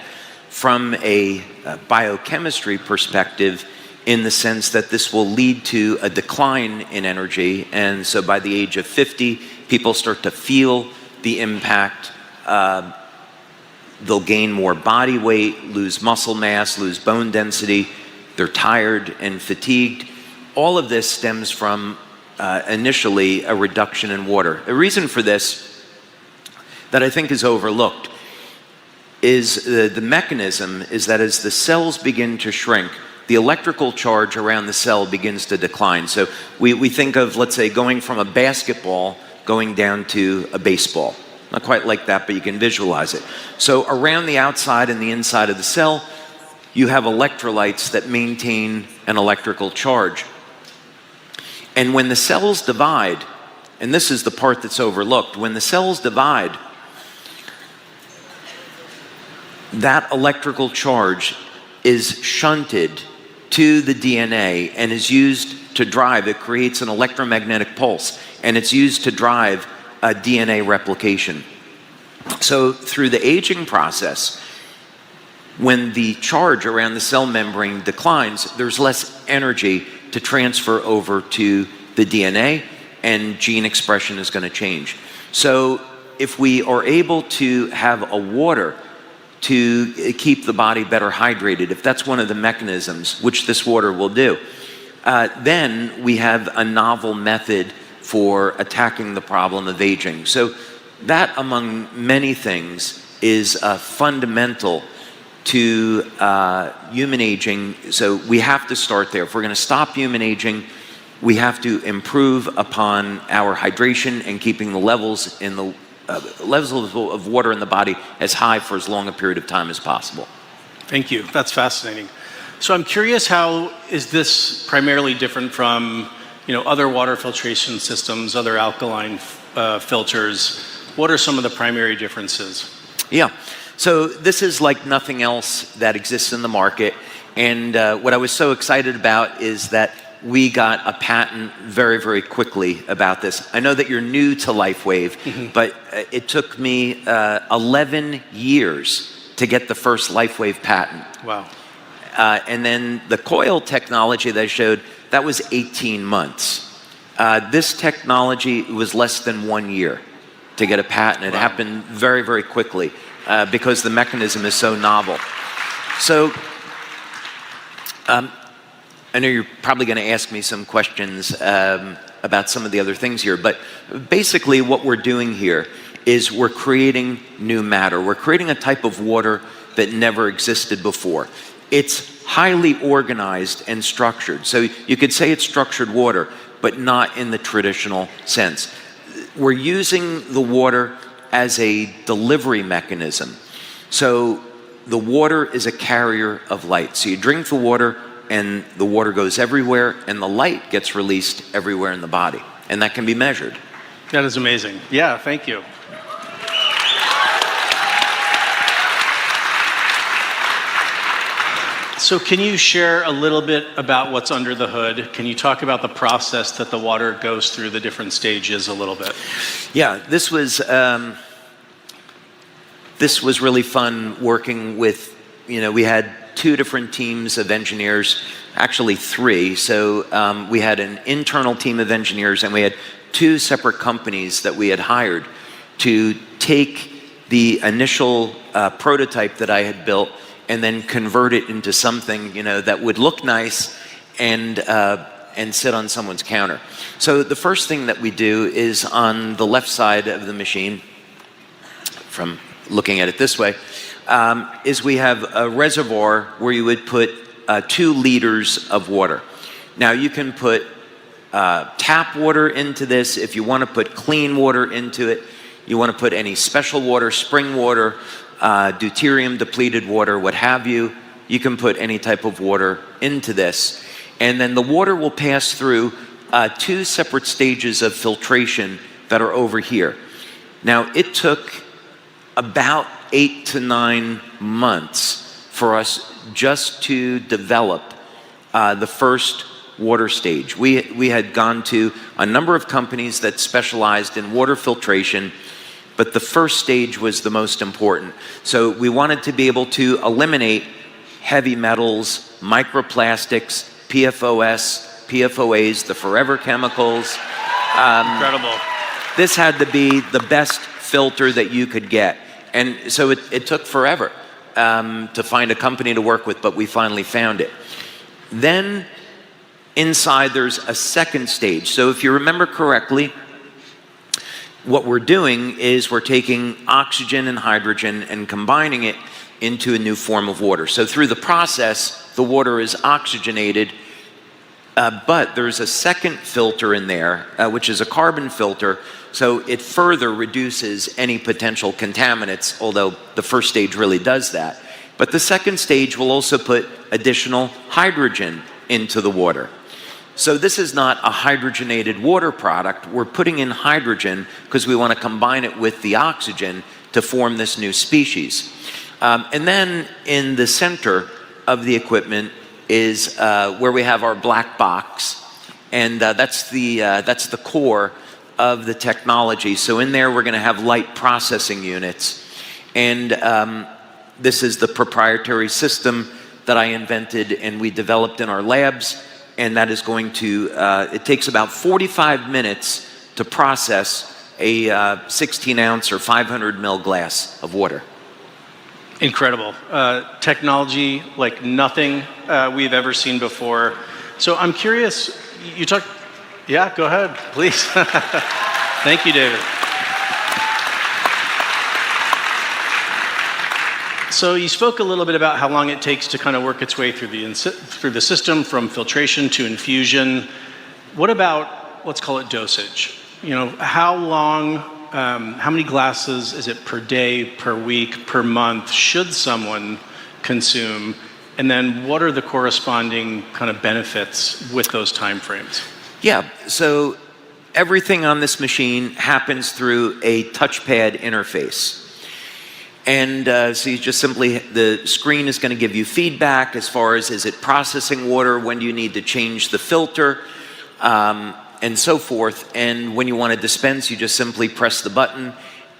from a biochemistry perspective in the sense that this will lead to a decline in energy. And so by the age of 50, people start to feel the impact. They'll gain more body weight, lose muscle mass, lose bone density. They're tired and fatigued. All of this stems from initially a reduction in water. A reason for this that I think is overlooked is the mechanism is that as the cells begin to shrink, the electrical charge around the cell begins to decline. So we think of, let's say, going from a basketball going down to a baseball. Not quite like that, but you can visualize it. So around the outside and the inside of the cell, you have electrolytes that maintain an electrical charge. And when the cells divide, and this is the part that's overlooked, when the cells divide, that electrical charge is shunted to the DNA and is used to drive. It creates an electromagnetic pulse, and it's used to drive DNA replication. So through the aging process, when the charge around the cell membrane declines, there's less energy to transfer over to the DNA, and gene expression is going to change. So if we are able to have a water to keep the body better hydrated, if that's one of the mechanisms, which this water will do, then we have a novel method for attacking the problem of aging. So that, among many things, is fundamental to human aging. So we have to start there. If we're going to stop human aging, we have to improve upon our hydration and keeping the levels of water in the body as high for as long a period of time as possible. Thank you. That's fascinating. So I'm curious, how is this primarily different from other water filtration systems, other alkaline filters? What are some of the primary differences? Yeah, so this is like nothing else that exists in the market. And what I was so excited about is that we got a patent very, very quickly about this. I know that you're new to LifeWave, but it took me 11 years to get the first LifeWave patent. Wow. And then the coil technology that I showed, that was 18 months. This technology was less than 1 year to get a patent. It happened very, very quickly because the mechanism is so novel. So I know you're probably going to ask me some questions about some of the other things here, but basically what we're doing here is we're creating new matter. We're creating a type of water that never existed before. It's highly organized and structured. So you could say it's structured water, but not in the traditional sense. We're using the water as a delivery mechanism. So the water is a carrier of light. So you drink the water, and the water goes everywhere, and the light gets released everywhere in the body. And that can be measured. That is amazing. Yeah, thank you. So can you share a little bit about what's under the hood? Can you talk about the process that the water goes through, the different stages a little bit? Yeah, this was really fun working with, we had 2 different teams of engineers, actually 3. So we had an internal team of engineers, and we had 2 separate companies that we had hired to take the initial prototype that I had built and then convert it into something, that would look nice and sit on someone's counter. So the first thing that we do is on the left side of the machine, from looking at it this way, is we have a reservoir where you would put 2 liters of water. Now you can put tap water into this. If you want to put clean water into it, you want to put any special water, spring water, deuterium depleted water, what have you, you can put any type of water into this. And then the water will pass through 2 separate stages of filtration that are over here. Now, it took about 8 to 9 months for us just to develop the first water stage. We had gone to a number of companies that specialized in water filtration, but the first stage was the most important. So we wanted to be able to eliminate heavy metals, microplastics, PFOS, PFOAs, the forever chemicals. Incredible. This had to be the best filter that you could get. And so it took forever to find a company to work with, but we finally found it. Then inside there's a second stage. So if you remember correctly, what we're doing is we're taking oxygen and hydrogen and combining it into a new form of water. So through the process, the water is oxygenated, but there's a second filter in there, which is a carbon filter, so it further reduces any potential contaminants, although the first stage really does that. But the second stage will also put additional hydrogen into the water. So this is not a hydrogenated water product. We're putting in hydrogen because we want to combine it with the oxygen to form this new species. And then in the center of the equipment is where we have our black box, and that's the core of the technology. So in there we're going to have light processing units, and this is the proprietary system that I invented and we developed in our labs. And that is going to, it takes about 45 minutes to process a 16-ounce or 500 ml glass of water. Incredible. Technology like nothing we've ever seen before. So I'm curious, you talk, yeah, go ahead, please. Thank you, David. So you spoke a little bit about how long it takes to kind of work its way through the system, from filtration to infusion. What about, let's call it dosage? How long, how many glasses is it per day, per week, per month should someone consume? And then what are the corresponding kind of benefits with those time frames? Yeah, so everything on this machine happens through a touchpad interface. And so you just simply, the screen is going to give you feedback as far as, is it processing water, when do you need to change the filter, and so forth. And when you want to dispense, you just simply press the button,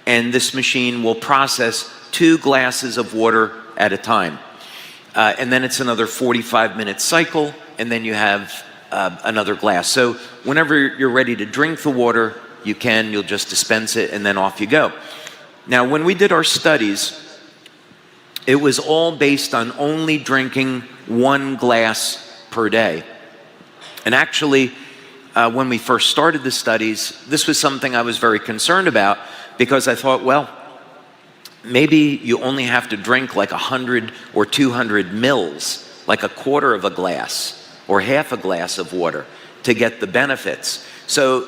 and this machine will process 2 glasses of water at a time. And then it's another 45-minute cycle, and then you have another glass. So whenever you're ready to drink the water, you'll just dispense it, and then off you go. Now, when we did our studies, it was all based on only drinking 1 glass per day. And actually, when we first started the studies, this was something I was very concerned about, because I thought, well, maybe you only have to drink like 100 or 200 mils, like a quarter of a glass or half a glass of water to get the benefits. So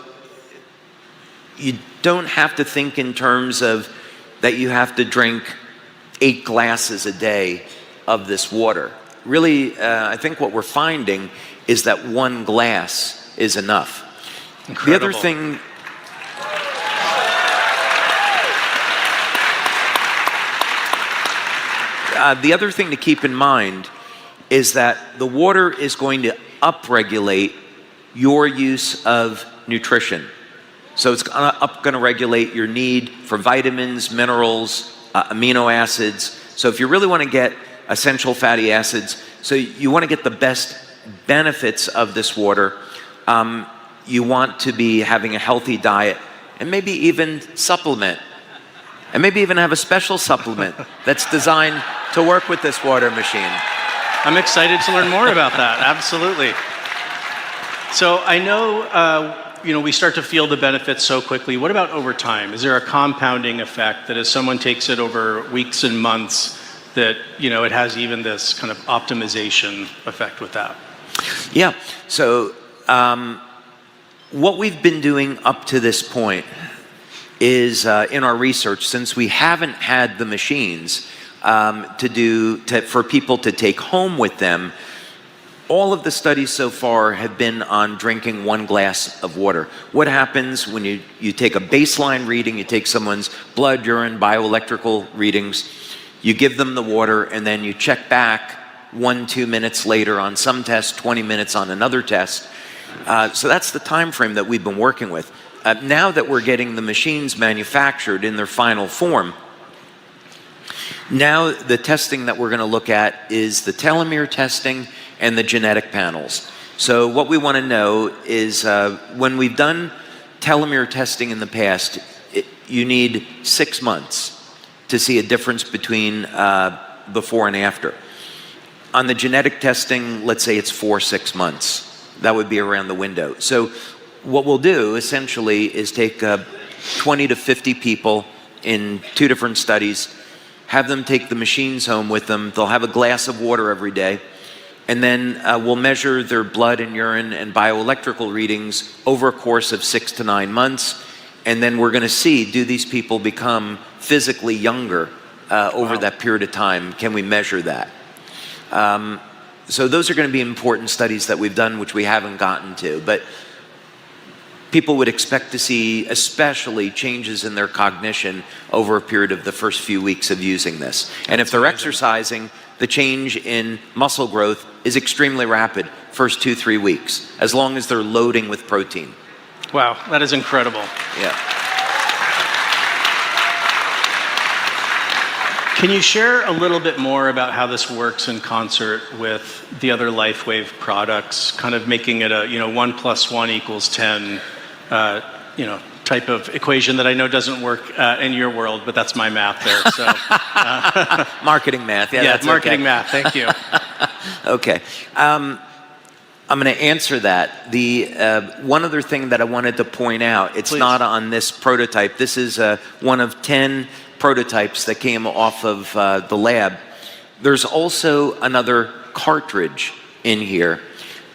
you don't have to think in terms of that you have to drink 8 glasses a day of this water. Really, I think what we're finding is that 1 glass is enough. Incredible. The other thing, to keep in mind is that the water is going to upregulate your use of nutrition. So it's going to regulate your need for vitamins, minerals, amino acids. So if you really want to get essential fatty acids, so you want to get the best benefits of this water, you want to be having a healthy diet and maybe even supplement. And maybe even have a special supplement that's designed to work with this water machine. I'm excited to learn more about that. Absolutely. So I know, we start to feel the benefits so quickly. What about over time? Is there a compounding effect that as someone takes it over weeks and months, that it has even this kind of optimization effect with that? Yeah. So what we've been doing up to this point is in our research, since we haven't had the machines for people to take home with them, all of the studies so far have been on drinking 1 glass of water. What happens when you take a baseline reading, you take someone's blood, urine, bioelectrical readings, you give them the water, and then you check back 1-2 minutes later on some test, 20 minutes on another test. So that's the time frame that we've been working with. Now that we're getting the machines manufactured in their final form, now the testing that we're going to look at is the telomere testing and the genetic panels. So what we want to know is when we've done telomere testing in the past, you need 6 months to see a difference between before and after. On the genetic testing, let's say it's 4-6 months. That would be around the window. So what we'll do essentially is take 20 to 50 people in 2 different studies, have them take the machines home with them. They'll have a glass of water every day. And then we'll measure their blood and urine and bioelectrical readings over a course of 6 to 9 months. And then we're going to see, do these people become physically younger over that period of time? Can we measure that? So those are going to be important studies that we've done, which we haven't gotten to. But people would expect to see especially changes in their cognition over a period of the first few weeks of using this. And if they're exercising, the change in muscle growth is extremely rapid, first 2-3 weeks, as long as they're loading with protein. Wow, that is incredible. Yeah. Can you share a little bit more about how this works in concert with the other LifeWave products, kind of making it a 1 + 1 = 10 type of equation that I know doesn't work in your world, but that's my math there. So marketing math. Yeah, that's marketing math. Thank you. Okay. I'm going to answer that. The one other thing that I wanted to point out, it's not on this prototype. This is one of 10 prototypes that came off of the lab. There's also another cartridge in here.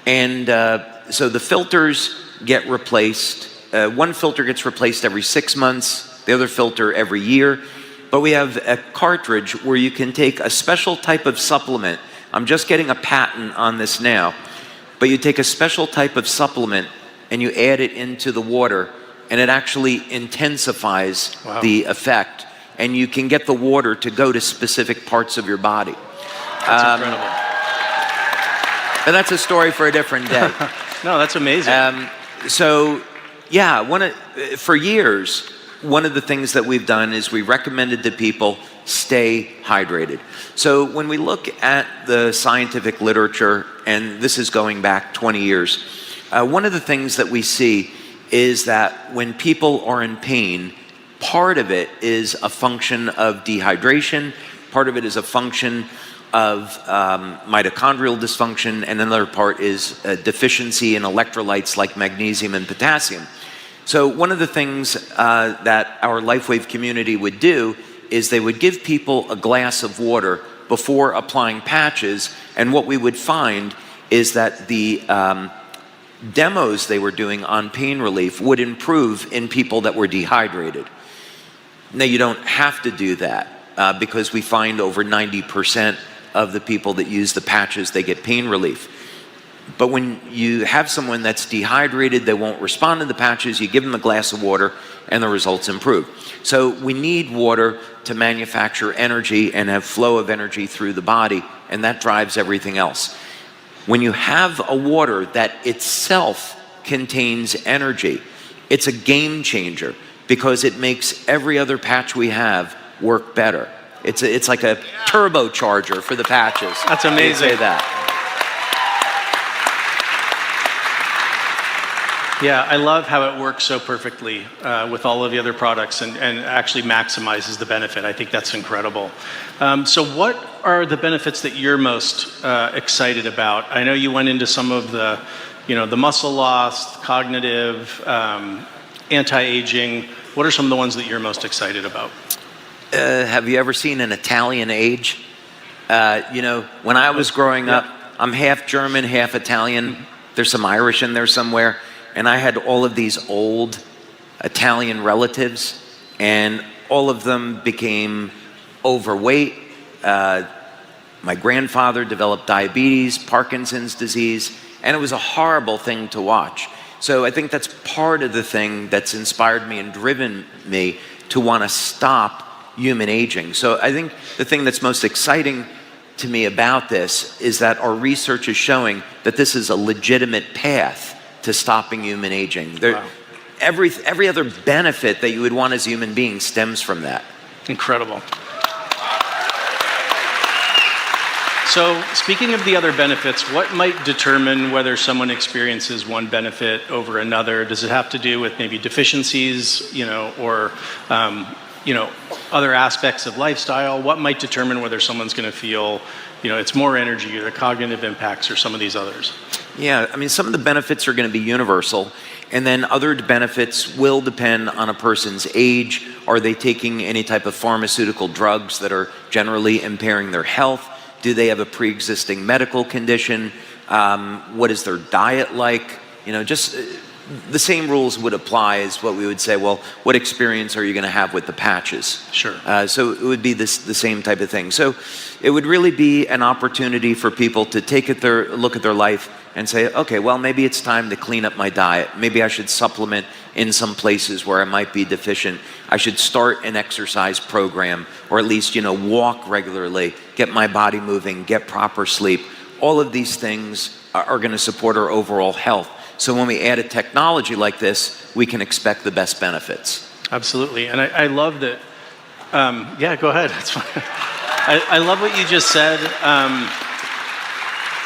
And so the filters get replaced. One filter gets replaced every 6 months, the other filter every year. But we have a cartridge where you can take a special type of supplement. I'm just getting a patent on this now. But you take a special type of supplement and you add it into the water, and it actually intensifies the effect. And you can get the water to go to specific parts of your body. That's incredible. And that's a story for a different day. No, that's amazing. So, yeah, for years, one of the things that we've done is we recommended to people stay hydrated. So when we look at the scientific literature, and this is going back 20 years, one of the things that we see is that when people are in pain, part of it is a function of dehydration, part of it is a function of mitochondrial dysfunction, and another part is a deficiency in electrolytes like magnesium and potassium. So one of the things that our LifeWave community would do is they would give people a glass of water before applying patches, and what we would find is that the demos they were doing on pain relief would improve in people that were dehydrated. Now, you don't have to do that. because we find over 90% of the people that use the patches, they get pain relief. But when you have someone that's dehydrated, they won't respond to the patches, you give them a glass of water and the results improve. So we need water to manufacture energy and have flow of energy through the body, and that drives everything else. When you have a water that itself contains energy, it's a game changer because it makes every other patch we have work better. It's like a turbocharger for the patches. That's I'd amazing. say that. Yeah, I love how it works so perfectly with all of the other products and actually maximizes the benefit. I think that's incredible. So what are the benefits that you're most excited about? I know you went into some of the, the muscle loss, cognitive, anti-aging. What are some of the ones that you're most excited about? Have you ever seen an Italian age? When I was growing up, I'm half German, half Italian. There's some Irish in there somewhere. And I had all of these old Italian relatives, and all of them became overweight. My grandfather developed diabetes, Parkinson's disease, and it was a horrible thing to watch. So I think that's part of the thing that's inspired me and driven me to want to stop human aging. So I think the thing that's most exciting to me about this is that our research is showing that this is a legitimate path to stopping human aging. Wow. Every other benefit that you would want as a human being stems from that. Incredible. So speaking of the other benefits, what might determine whether someone experiences one benefit over another? Does it have to do with maybe deficiencies, or other aspects of lifestyle? What might determine whether someone's going to feel, it's more energy or the cognitive impacts or some of these others? Yeah, I mean, some of the benefits are going to be universal, and then other benefits will depend on a person's age. Are they taking any type of pharmaceutical drugs that are generally impairing their health? Do they have a pre-existing medical condition? What is their diet like? Just the same rules would apply as what we would say, well, what experience are you going to have with the patches? Sure. So it would be the same type of thing. So it would really be an opportunity for people to look at their life and say, okay, well, maybe it's time to clean up my diet. Maybe I should supplement in some places where I might be deficient. I should start an exercise program, or at least, walk regularly, get my body moving, get proper sleep. All of these things are going to support our overall health. So when we add a technology like this, we can expect the best benefits. Absolutely. And I love that. Yeah, go ahead. That's fine. I love what you just said.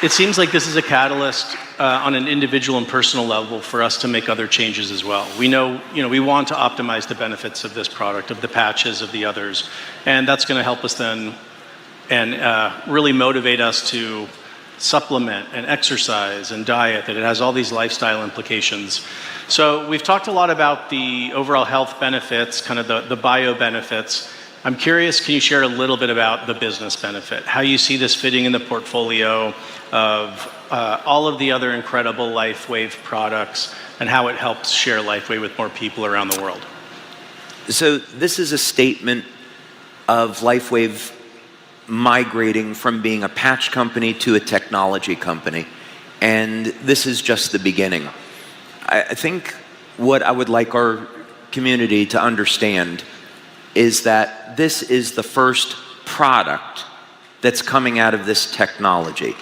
It seems like this is a catalyst on an individual and personal level for us to make other changes as well. We know, we want to optimize the benefits of this product, of the patches, of the others. And that's going to help us then and really motivate us to supplement and exercise and diet, that it has all these lifestyle implications. So we've talked a lot about the overall health benefits, kind of the bio benefits. I'm curious, can you share a little bit about the business benefit? How you see this fitting in the portfolio of all of the other incredible LifeWave products, and how it helps share LifeWave with more people around the world? So this is a statement of LifeWave migrating from being a patch company to a technology company. And this is just the beginning. I think what I would like our community to understand is that this is the first product that's coming out of this technology.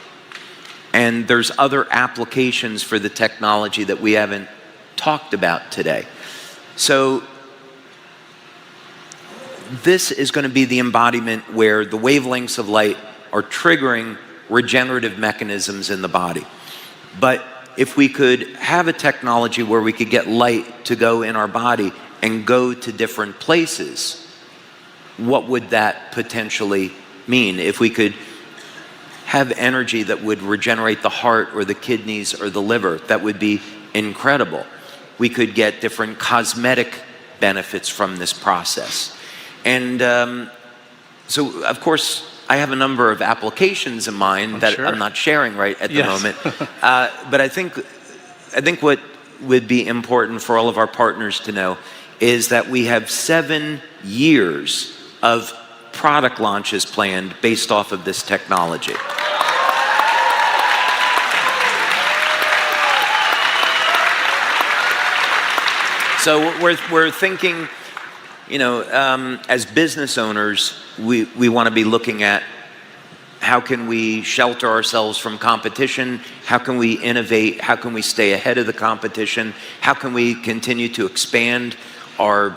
And there's other applications for the technology that we haven't talked about today. So this is going to be the embodiment where the wavelengths of light are triggering regenerative mechanisms in the body. But if we could have a technology where we could get light to go in our body and go to different places, what would that potentially mean? If we could have energy that would regenerate the heart or the kidneys or the liver, that would be incredible. We could get different cosmetic benefits from this process. And so, of course, I have a number of applications in mind that I'm not sharing right at the moment. But I think what would be important for all of our partners to know is that we have 7 years of product launches planned based off of this technology. So we're thinking, as business owners, we want to be looking at how can we shelter ourselves from competition? How can we innovate? How can we stay ahead of the competition? How can we continue to expand our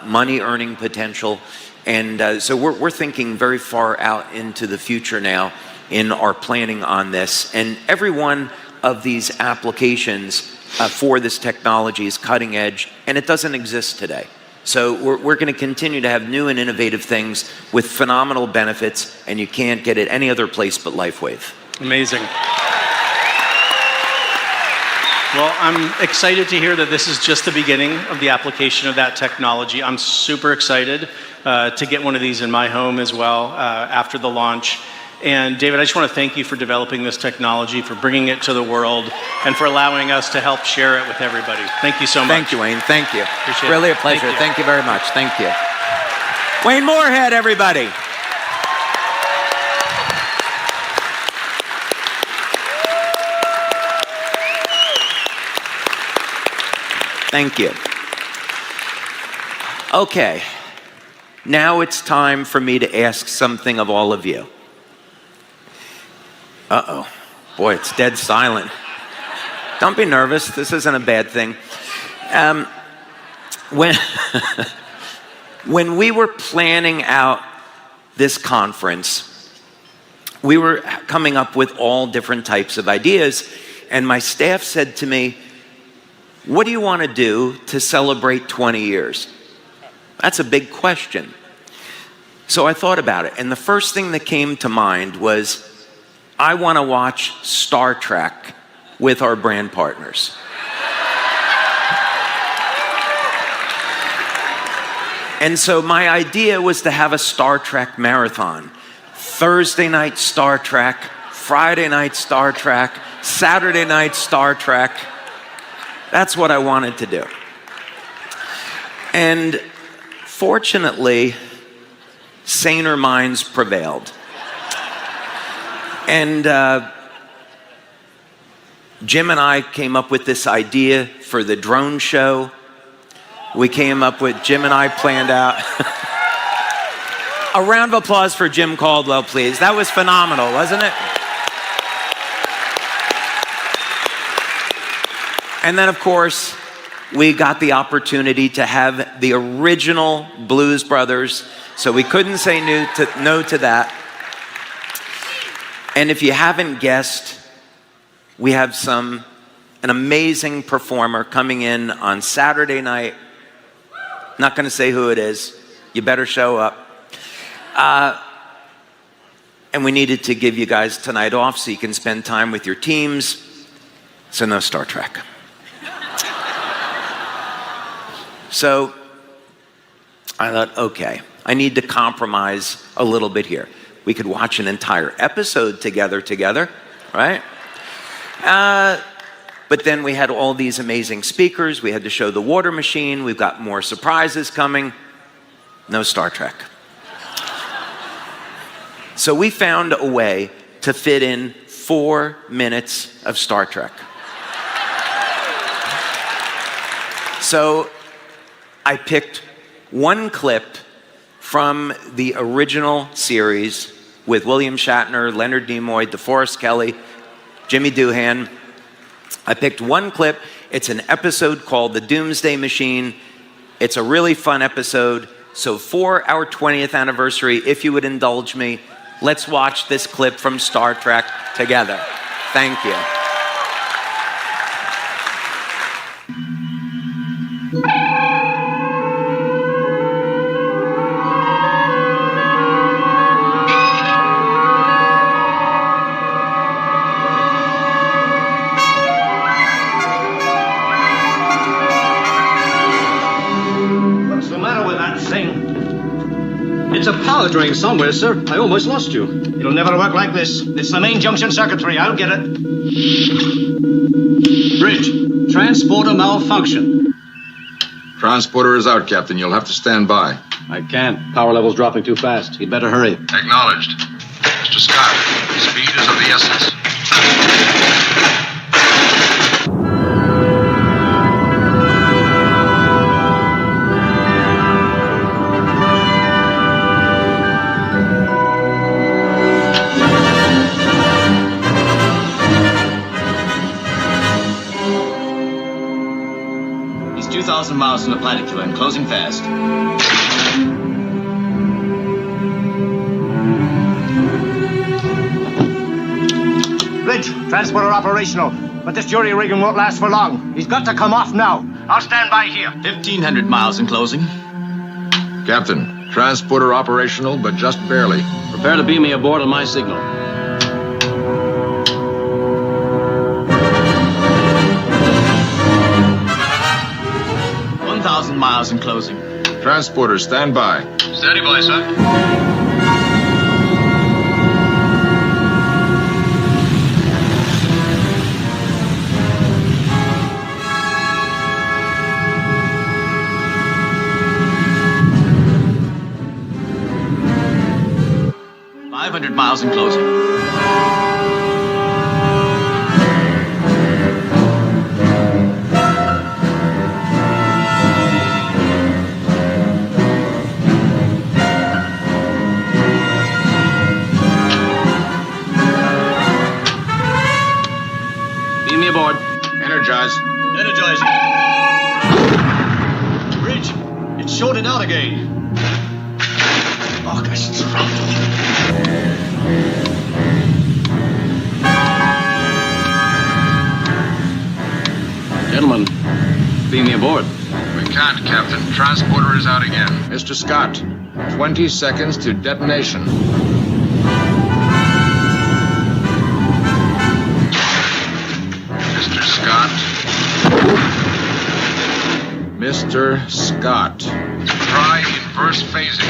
money earning potential? And so we're thinking very far out into the future now in our planning on this. And every one of these applications for this technology is cutting edge, and it doesn't exist today. So we're going to continue to have new and innovative things with phenomenal benefits, and you can't get it any other place but LifeWave. Amazing. Well, I'm excited to hear that this is just the beginning of the application of that technology. I'm super excited to get one of these in my home as well after the launch. And David, I just want to thank you for developing this technology, for bringing it to the world, and for allowing us to help share it with everybody. Thank you so much. Thank you, Wayne. Thank you. Appreciate really it. a pleasure. Thank you. Thank you very much. Thank you. Wayne Moorhead, everybody. Thank you. Okay. Now it's time for me to ask something of all of you. Uh-oh. Boy, it's dead silent. Don't be nervous. This isn't a bad thing. When we were planning out this conference, we were coming up with all different types of ideas, and my staff said to me, what do you want to do to celebrate 20 years? That's a big question. So I thought about it, and the first thing that came to mind was, I want to watch Star Trek with our brand partners. And so my idea was to have a Star Trek marathon. Thursday night Star Trek, Friday night Star Trek, Saturday night Star Trek. That's what I wanted to do. And fortunately, saner minds prevailed. And Jim and I came up with this idea for the drone show. Jim and I planned out. A round of applause for Jim Caldwell, please. That was phenomenal, wasn't it? And then, of course, we got the opportunity to have the original Blues Brothers, so we couldn't say no to that. And if you haven't guessed, we have an amazing performer coming in on Saturday night. Not going to say who it is. You better show up. And we needed to give you guys tonight off so you can spend time with your teams. So no Star Trek. So I thought, okay, I need to compromise a little bit here. We could watch an entire episode together, right? But then we had all these amazing speakers. We had to show the water machine. We've got more surprises coming. No Star Trek. So we found a way to fit in 4 minutes of Star Trek. So I picked one clip from the original series with William Shatner, Leonard Nimoy, DeForest Kelley, Jimmy Doohan. I picked one clip. It's an episode called The Doomsday Machine. It's a really fun episode. So for our 20th anniversary, if you would indulge me, let's watch this clip from Star Trek together. Thank you. It's a power drain somewhere, sir. I almost lost you. It'll never work like this. It's the main junction circuitry. I'll get it. Bridge. Transporter malfunction. Transporter is out, Captain. You'll have to stand by. I can't. Power level's dropping too fast. You'd better hurry. Acknowledged. Mr. Scott, speed is of the essence. He's 2,000 miles from the planet, QM. Closing fast. Bridge, transporter operational. But this jury rigging won't last for long. He's got to come off now. I'll stand by here. 1,500 miles in closing. Captain, transporter operational, but just barely. Prepare to beam me aboard on my signal. Miles in closing. Transporter, stand by. Steady, boy, sir. Miles in closing. Beam me aboard. Energize. Energizing. Bridge, it's shorted out again. August throttle. Gentlemen, beam me aboard. We can't, Captain. Transporter is out again. Mr. Scott, 20 seconds to detonation. Mr. Scott. Mr. Scott. Try inverse phasing.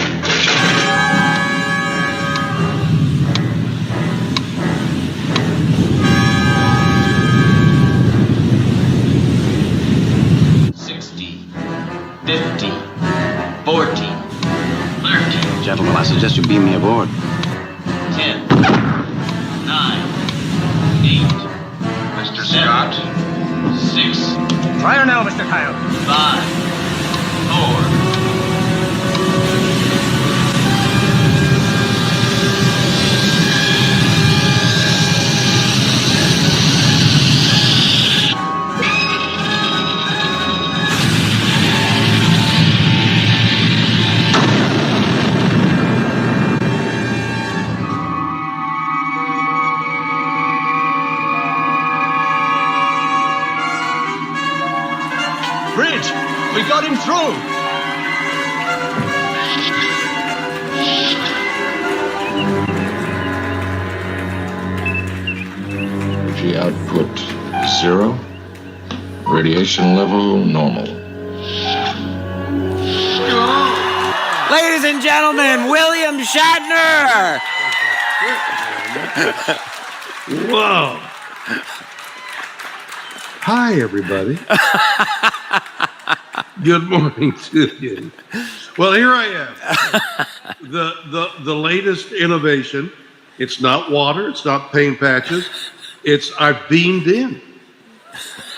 Gentlemen, I suggest you beam me aboard. 10, 9, 8, Mr. Scott. 6. Fire now, Mr. Kyle. 5, 4. Bridge, we got him through. Energy output 0. Radiation level normal. Ladies and gentlemen, William Shatner! Whoa. Hi, everybody. Good morning to you. Well, here I am. The latest innovation. It's not water. It's not paint patches. It's I've beamed in.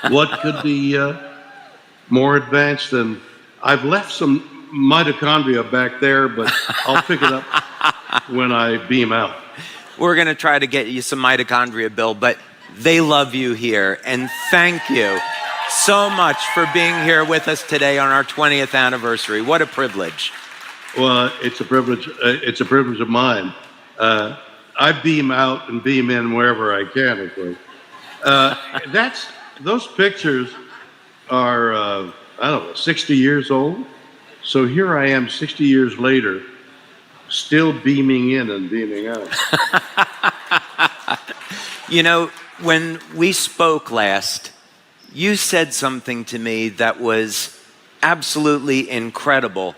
What could be more advanced than I've left some mitochondria back there, but I'll pick it up when I beam out. We're going to try to get you some mitochondria, Bill, but they love you here, and thank you so much for being here with us today on our 20th anniversary. What a privilege. Well, it's a privilege. It's a privilege of mine. I beam out and beam in wherever I can, of course. Those pictures are, I don't know, 60 years old. So here I am 60 years later, still beaming in and beaming out. You know, when we spoke last, you said something to me that was absolutely incredible,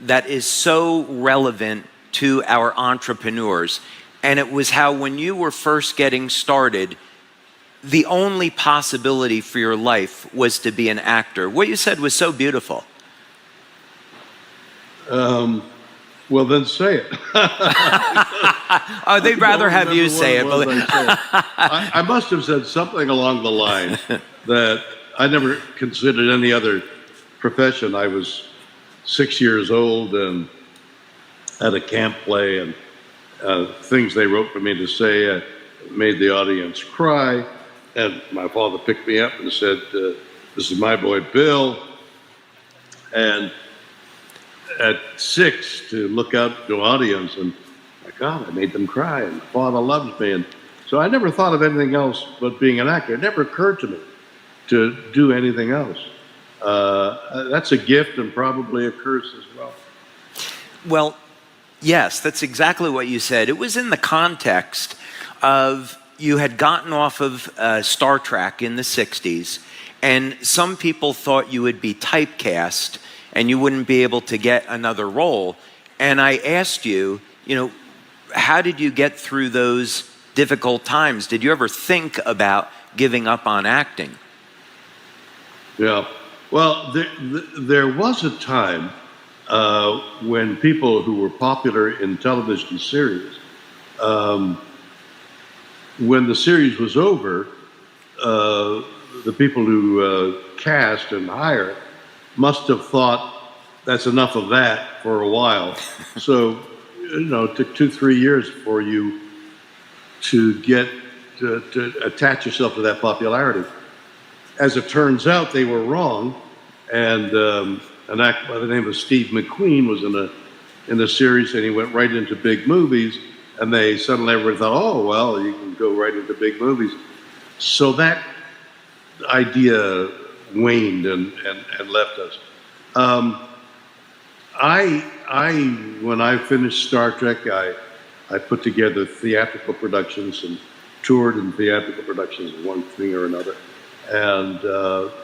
that is so relevant to our entrepreneurs. And it was how when you were first getting started, the only possibility for your life was to be an actor. What you said was so beautiful. Well, then say it. Oh, they'd rather have you say it. I must have said something along the line that I never considered any other profession. I was 6 years old and at a camp play, and things they wrote for me to say made the audience cry. And my father picked me up and said, "This is my boy Bill." And at 6, to look out to the audience, and my God, I made them cry, and my father loves me. And so I never thought of anything else but being an actor. It never occurred to me to do anything else. That's a gift and probably a curse as well. Well, yes, that's exactly what you said. It was in the context of you had gotten off of Star Trek in the 60s, and some people thought you would be typecast and you wouldn't be able to get another role. And I asked you, how did you get through those difficult times? Did you ever think about giving up on acting? Yeah. Well, there was a time when people who were popular in television series, when the series was over, the people who cast and hired must have thought that's enough of that for a while. So, it took 2-3 years for you to get to attach yourself to that popularity. As it turns out, they were wrong, and an actor by the name of Steve McQueen was in the series, and he went right into big movies. And they suddenly everybody thought, oh well, you can go right into big movies. So that idea waned and left us. When I finished Star Trek, I put together theatrical productions and toured in theatrical productions, one thing or another, and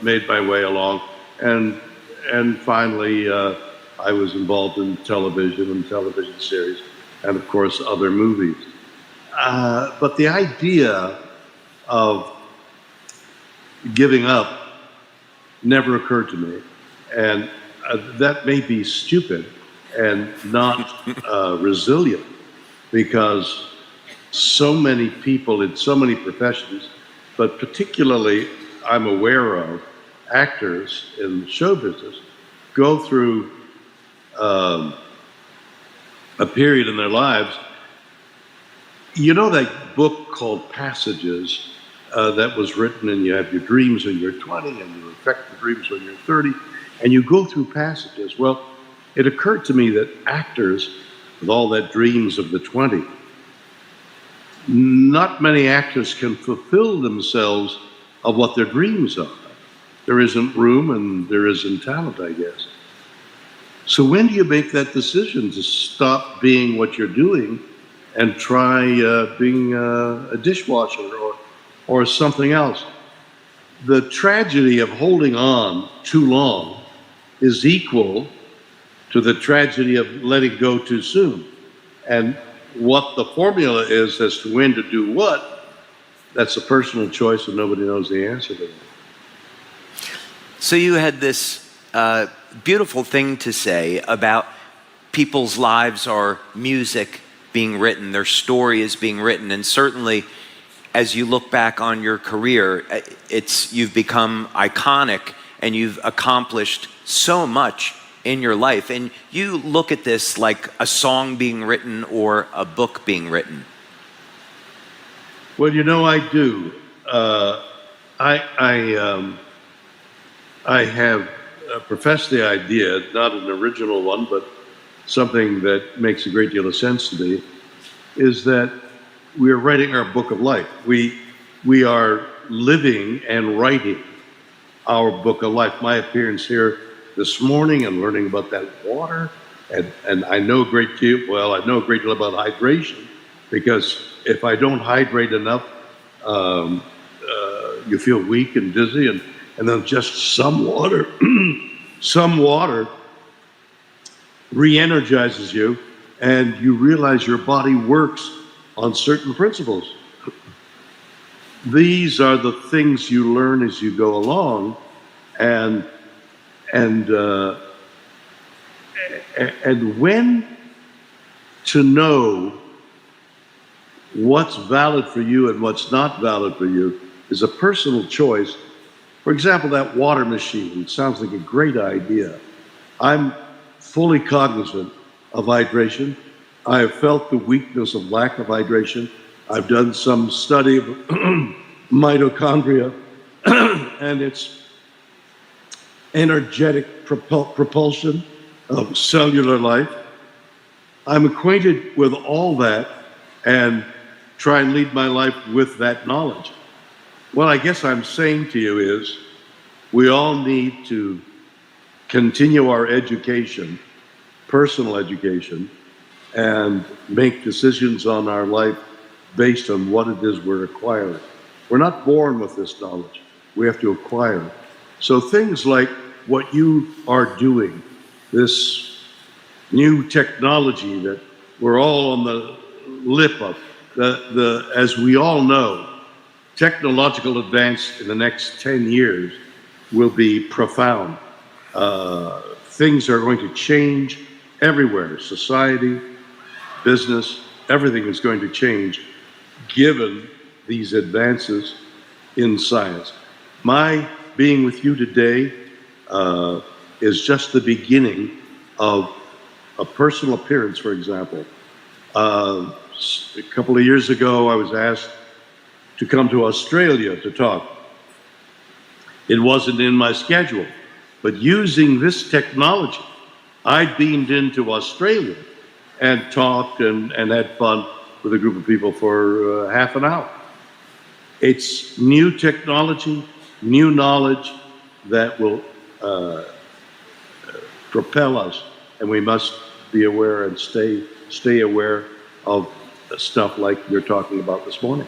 made my way along. And finally, I was involved in television and television series, and of course other movies. But the idea of giving up never occurred to me, and that may be stupid and not resilient, because so many people in so many professions, but particularly I'm aware of actors in show business, go through a period in their lives. That book called Passages that was written, and you have your dreams when you're 20 and you affect the dreams when you're 30, and you go through passages. Well, it occurred to me that actors, with all that dreams of the 20, not many actors can fulfill themselves of what their dreams are. There isn't room and there isn't talent, I guess. So when do you make that decision to stop being what you're doing and try being a dishwasher or something else? The tragedy of holding on too long is equal to the tragedy of letting go too soon. And what the formula is as to when to do what, that's a personal choice, and nobody knows the answer to that. So you had this beautiful thing to say about people's lives are music being written, their story is being written, and certainly as you look back on your career, you've become iconic and you've accomplished so much in your life. And you look at this like a song being written or a book being written. Well, I do. I have professed the idea, not an original one, but something that makes a great deal of sense to me, is that we are writing our book of life. We are living and writing our book of life. My appearance here this morning and learning about that water, and I know a great deal about hydration, because if I don't hydrate enough, you feel weak and dizzy, and then just some water, some water re-energizes you, and you realize your body works on certain principles. These are the things you learn as you go along, and and when to know what's valid for you and what's not valid for you is a personal choice. For example, that water machine sounds like a great idea. I'm fully cognizant of hydration. I have felt the weakness of lack of hydration. I've done some study of mitochondria and its energetic propulsion of cellular life. I'm acquainted with all that and try and lead my life with that knowledge. What I guess I'm saying to you is we all need to continue our education, personal education, and make decisions on our life based on what it is we're acquiring. We're not born with this knowledge. We have to acquire it. So things like what you are doing, this new technology that we're all on the lip of, as we all know, technological advance in the next 10 years will be profound. Things are going to change everywhere. Society, business, everything is going to change given these advances in science. My being with you today is just the beginning of a personal appearance, for example. A couple of years ago, I was asked to come to Australia to talk. It wasn't in my schedule, but using this technology, I beamed into Australia and talked and had fun with a group of people for half an hour. It's new technology, new knowledge that will propel us, and we must be aware and stay aware of stuff like you're talking about this morning.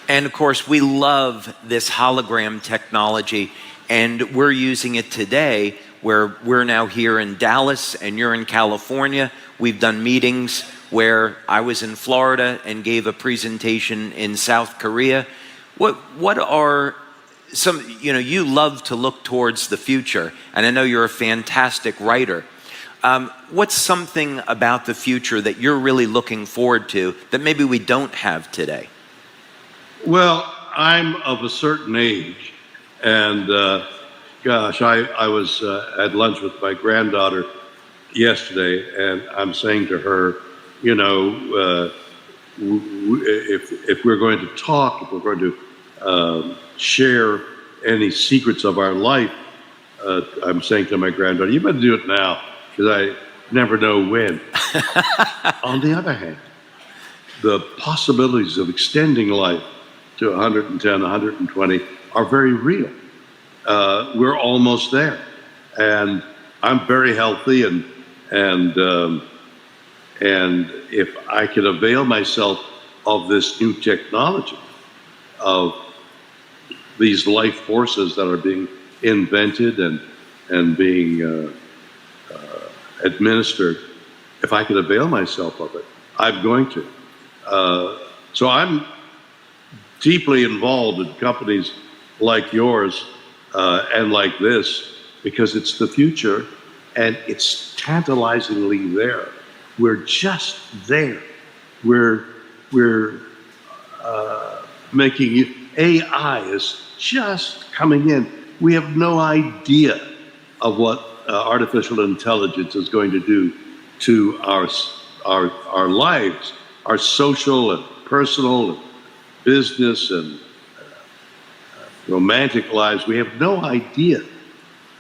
And of course, we love this hologram technology, and we're using it today where we're now here in Dallas and you're in California. We've done meetings where I was in Florida and gave a presentation in South Korea. What are some, you love to look towards the future, and I know you're a fantastic writer. What's something about the future that you're really looking forward to that maybe we don't have today? Well, I'm of a certain age, and I was at lunch with my granddaughter yesterday, and I'm saying to her, if we're going to talk, if we're going to share any secrets of our life, I'm saying to my granddaughter, you better do it now, because I never know when. On the other hand, the possibilities of extending life to 110, 120 are very real. We're almost there, and I'm very healthy, and if I could avail myself of this new technology, of these life forces that are being invented and being administered, if I could avail myself of it, I'm going to. So I'm deeply involved in companies like yours and like this, because it's the future and it's tantalizingly there. We're just there. We're making AI is just coming in. We have no idea of what artificial intelligence is going to do to our lives, our social and personal and business and romantic lives. We have no idea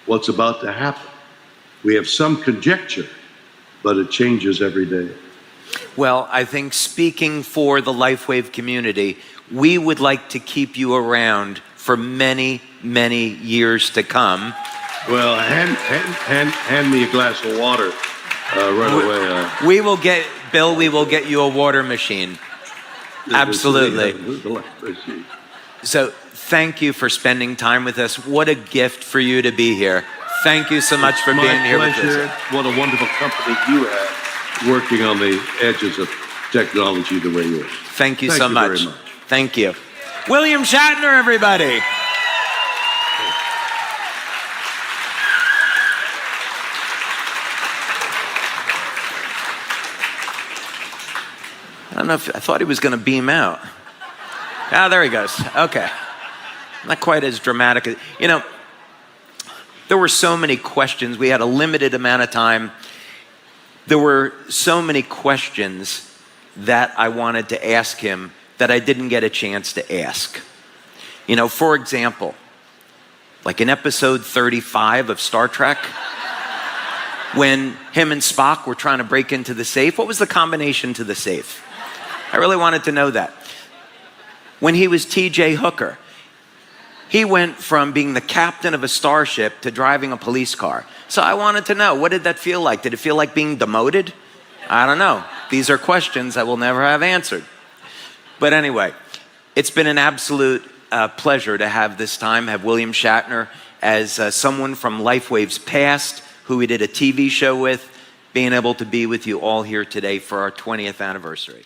what's about to happen. We have some conjecture, but it changes every day. Well, I think speaking for the LifeWave community, we would like to keep you around for many, many years to come. Well, hand me a glass of water right away. We will get, Bill, we will get you a water machine. Absolutely. So thank you for spending time with us. What a gift for you to be here. Thank you so much for being here with us. What a wonderful company you have working on the edges of technology the way you are. Thank you so much. Very much. Thank you. William Shatner, everybody. don't know if, I thought he was going to beam out. Ah, there he goes. Okay. Not quite as dramatic. You know, there were so many questions. We had a limited amount of time. There were so many questions that I wanted to ask him that I didn't get a chance to ask. You know, for example, like in episode 35 of Star Trek, when him and Spock were trying to break into the safe, what was the combination to the safe? I really wanted to know that. When he was T.J. Hooker, he went from being the captain of a starship to driving a police car. So I wanted to know, what did that feel like? Did it feel like being demoted? I don't know. These are questions I will never have answered. But anyway, it's been an absolute pleasure to have this time, have William Shatner as someone from LifeWave's past, who we did a TV show with, being able to be with you all here today for our 20th anniversary.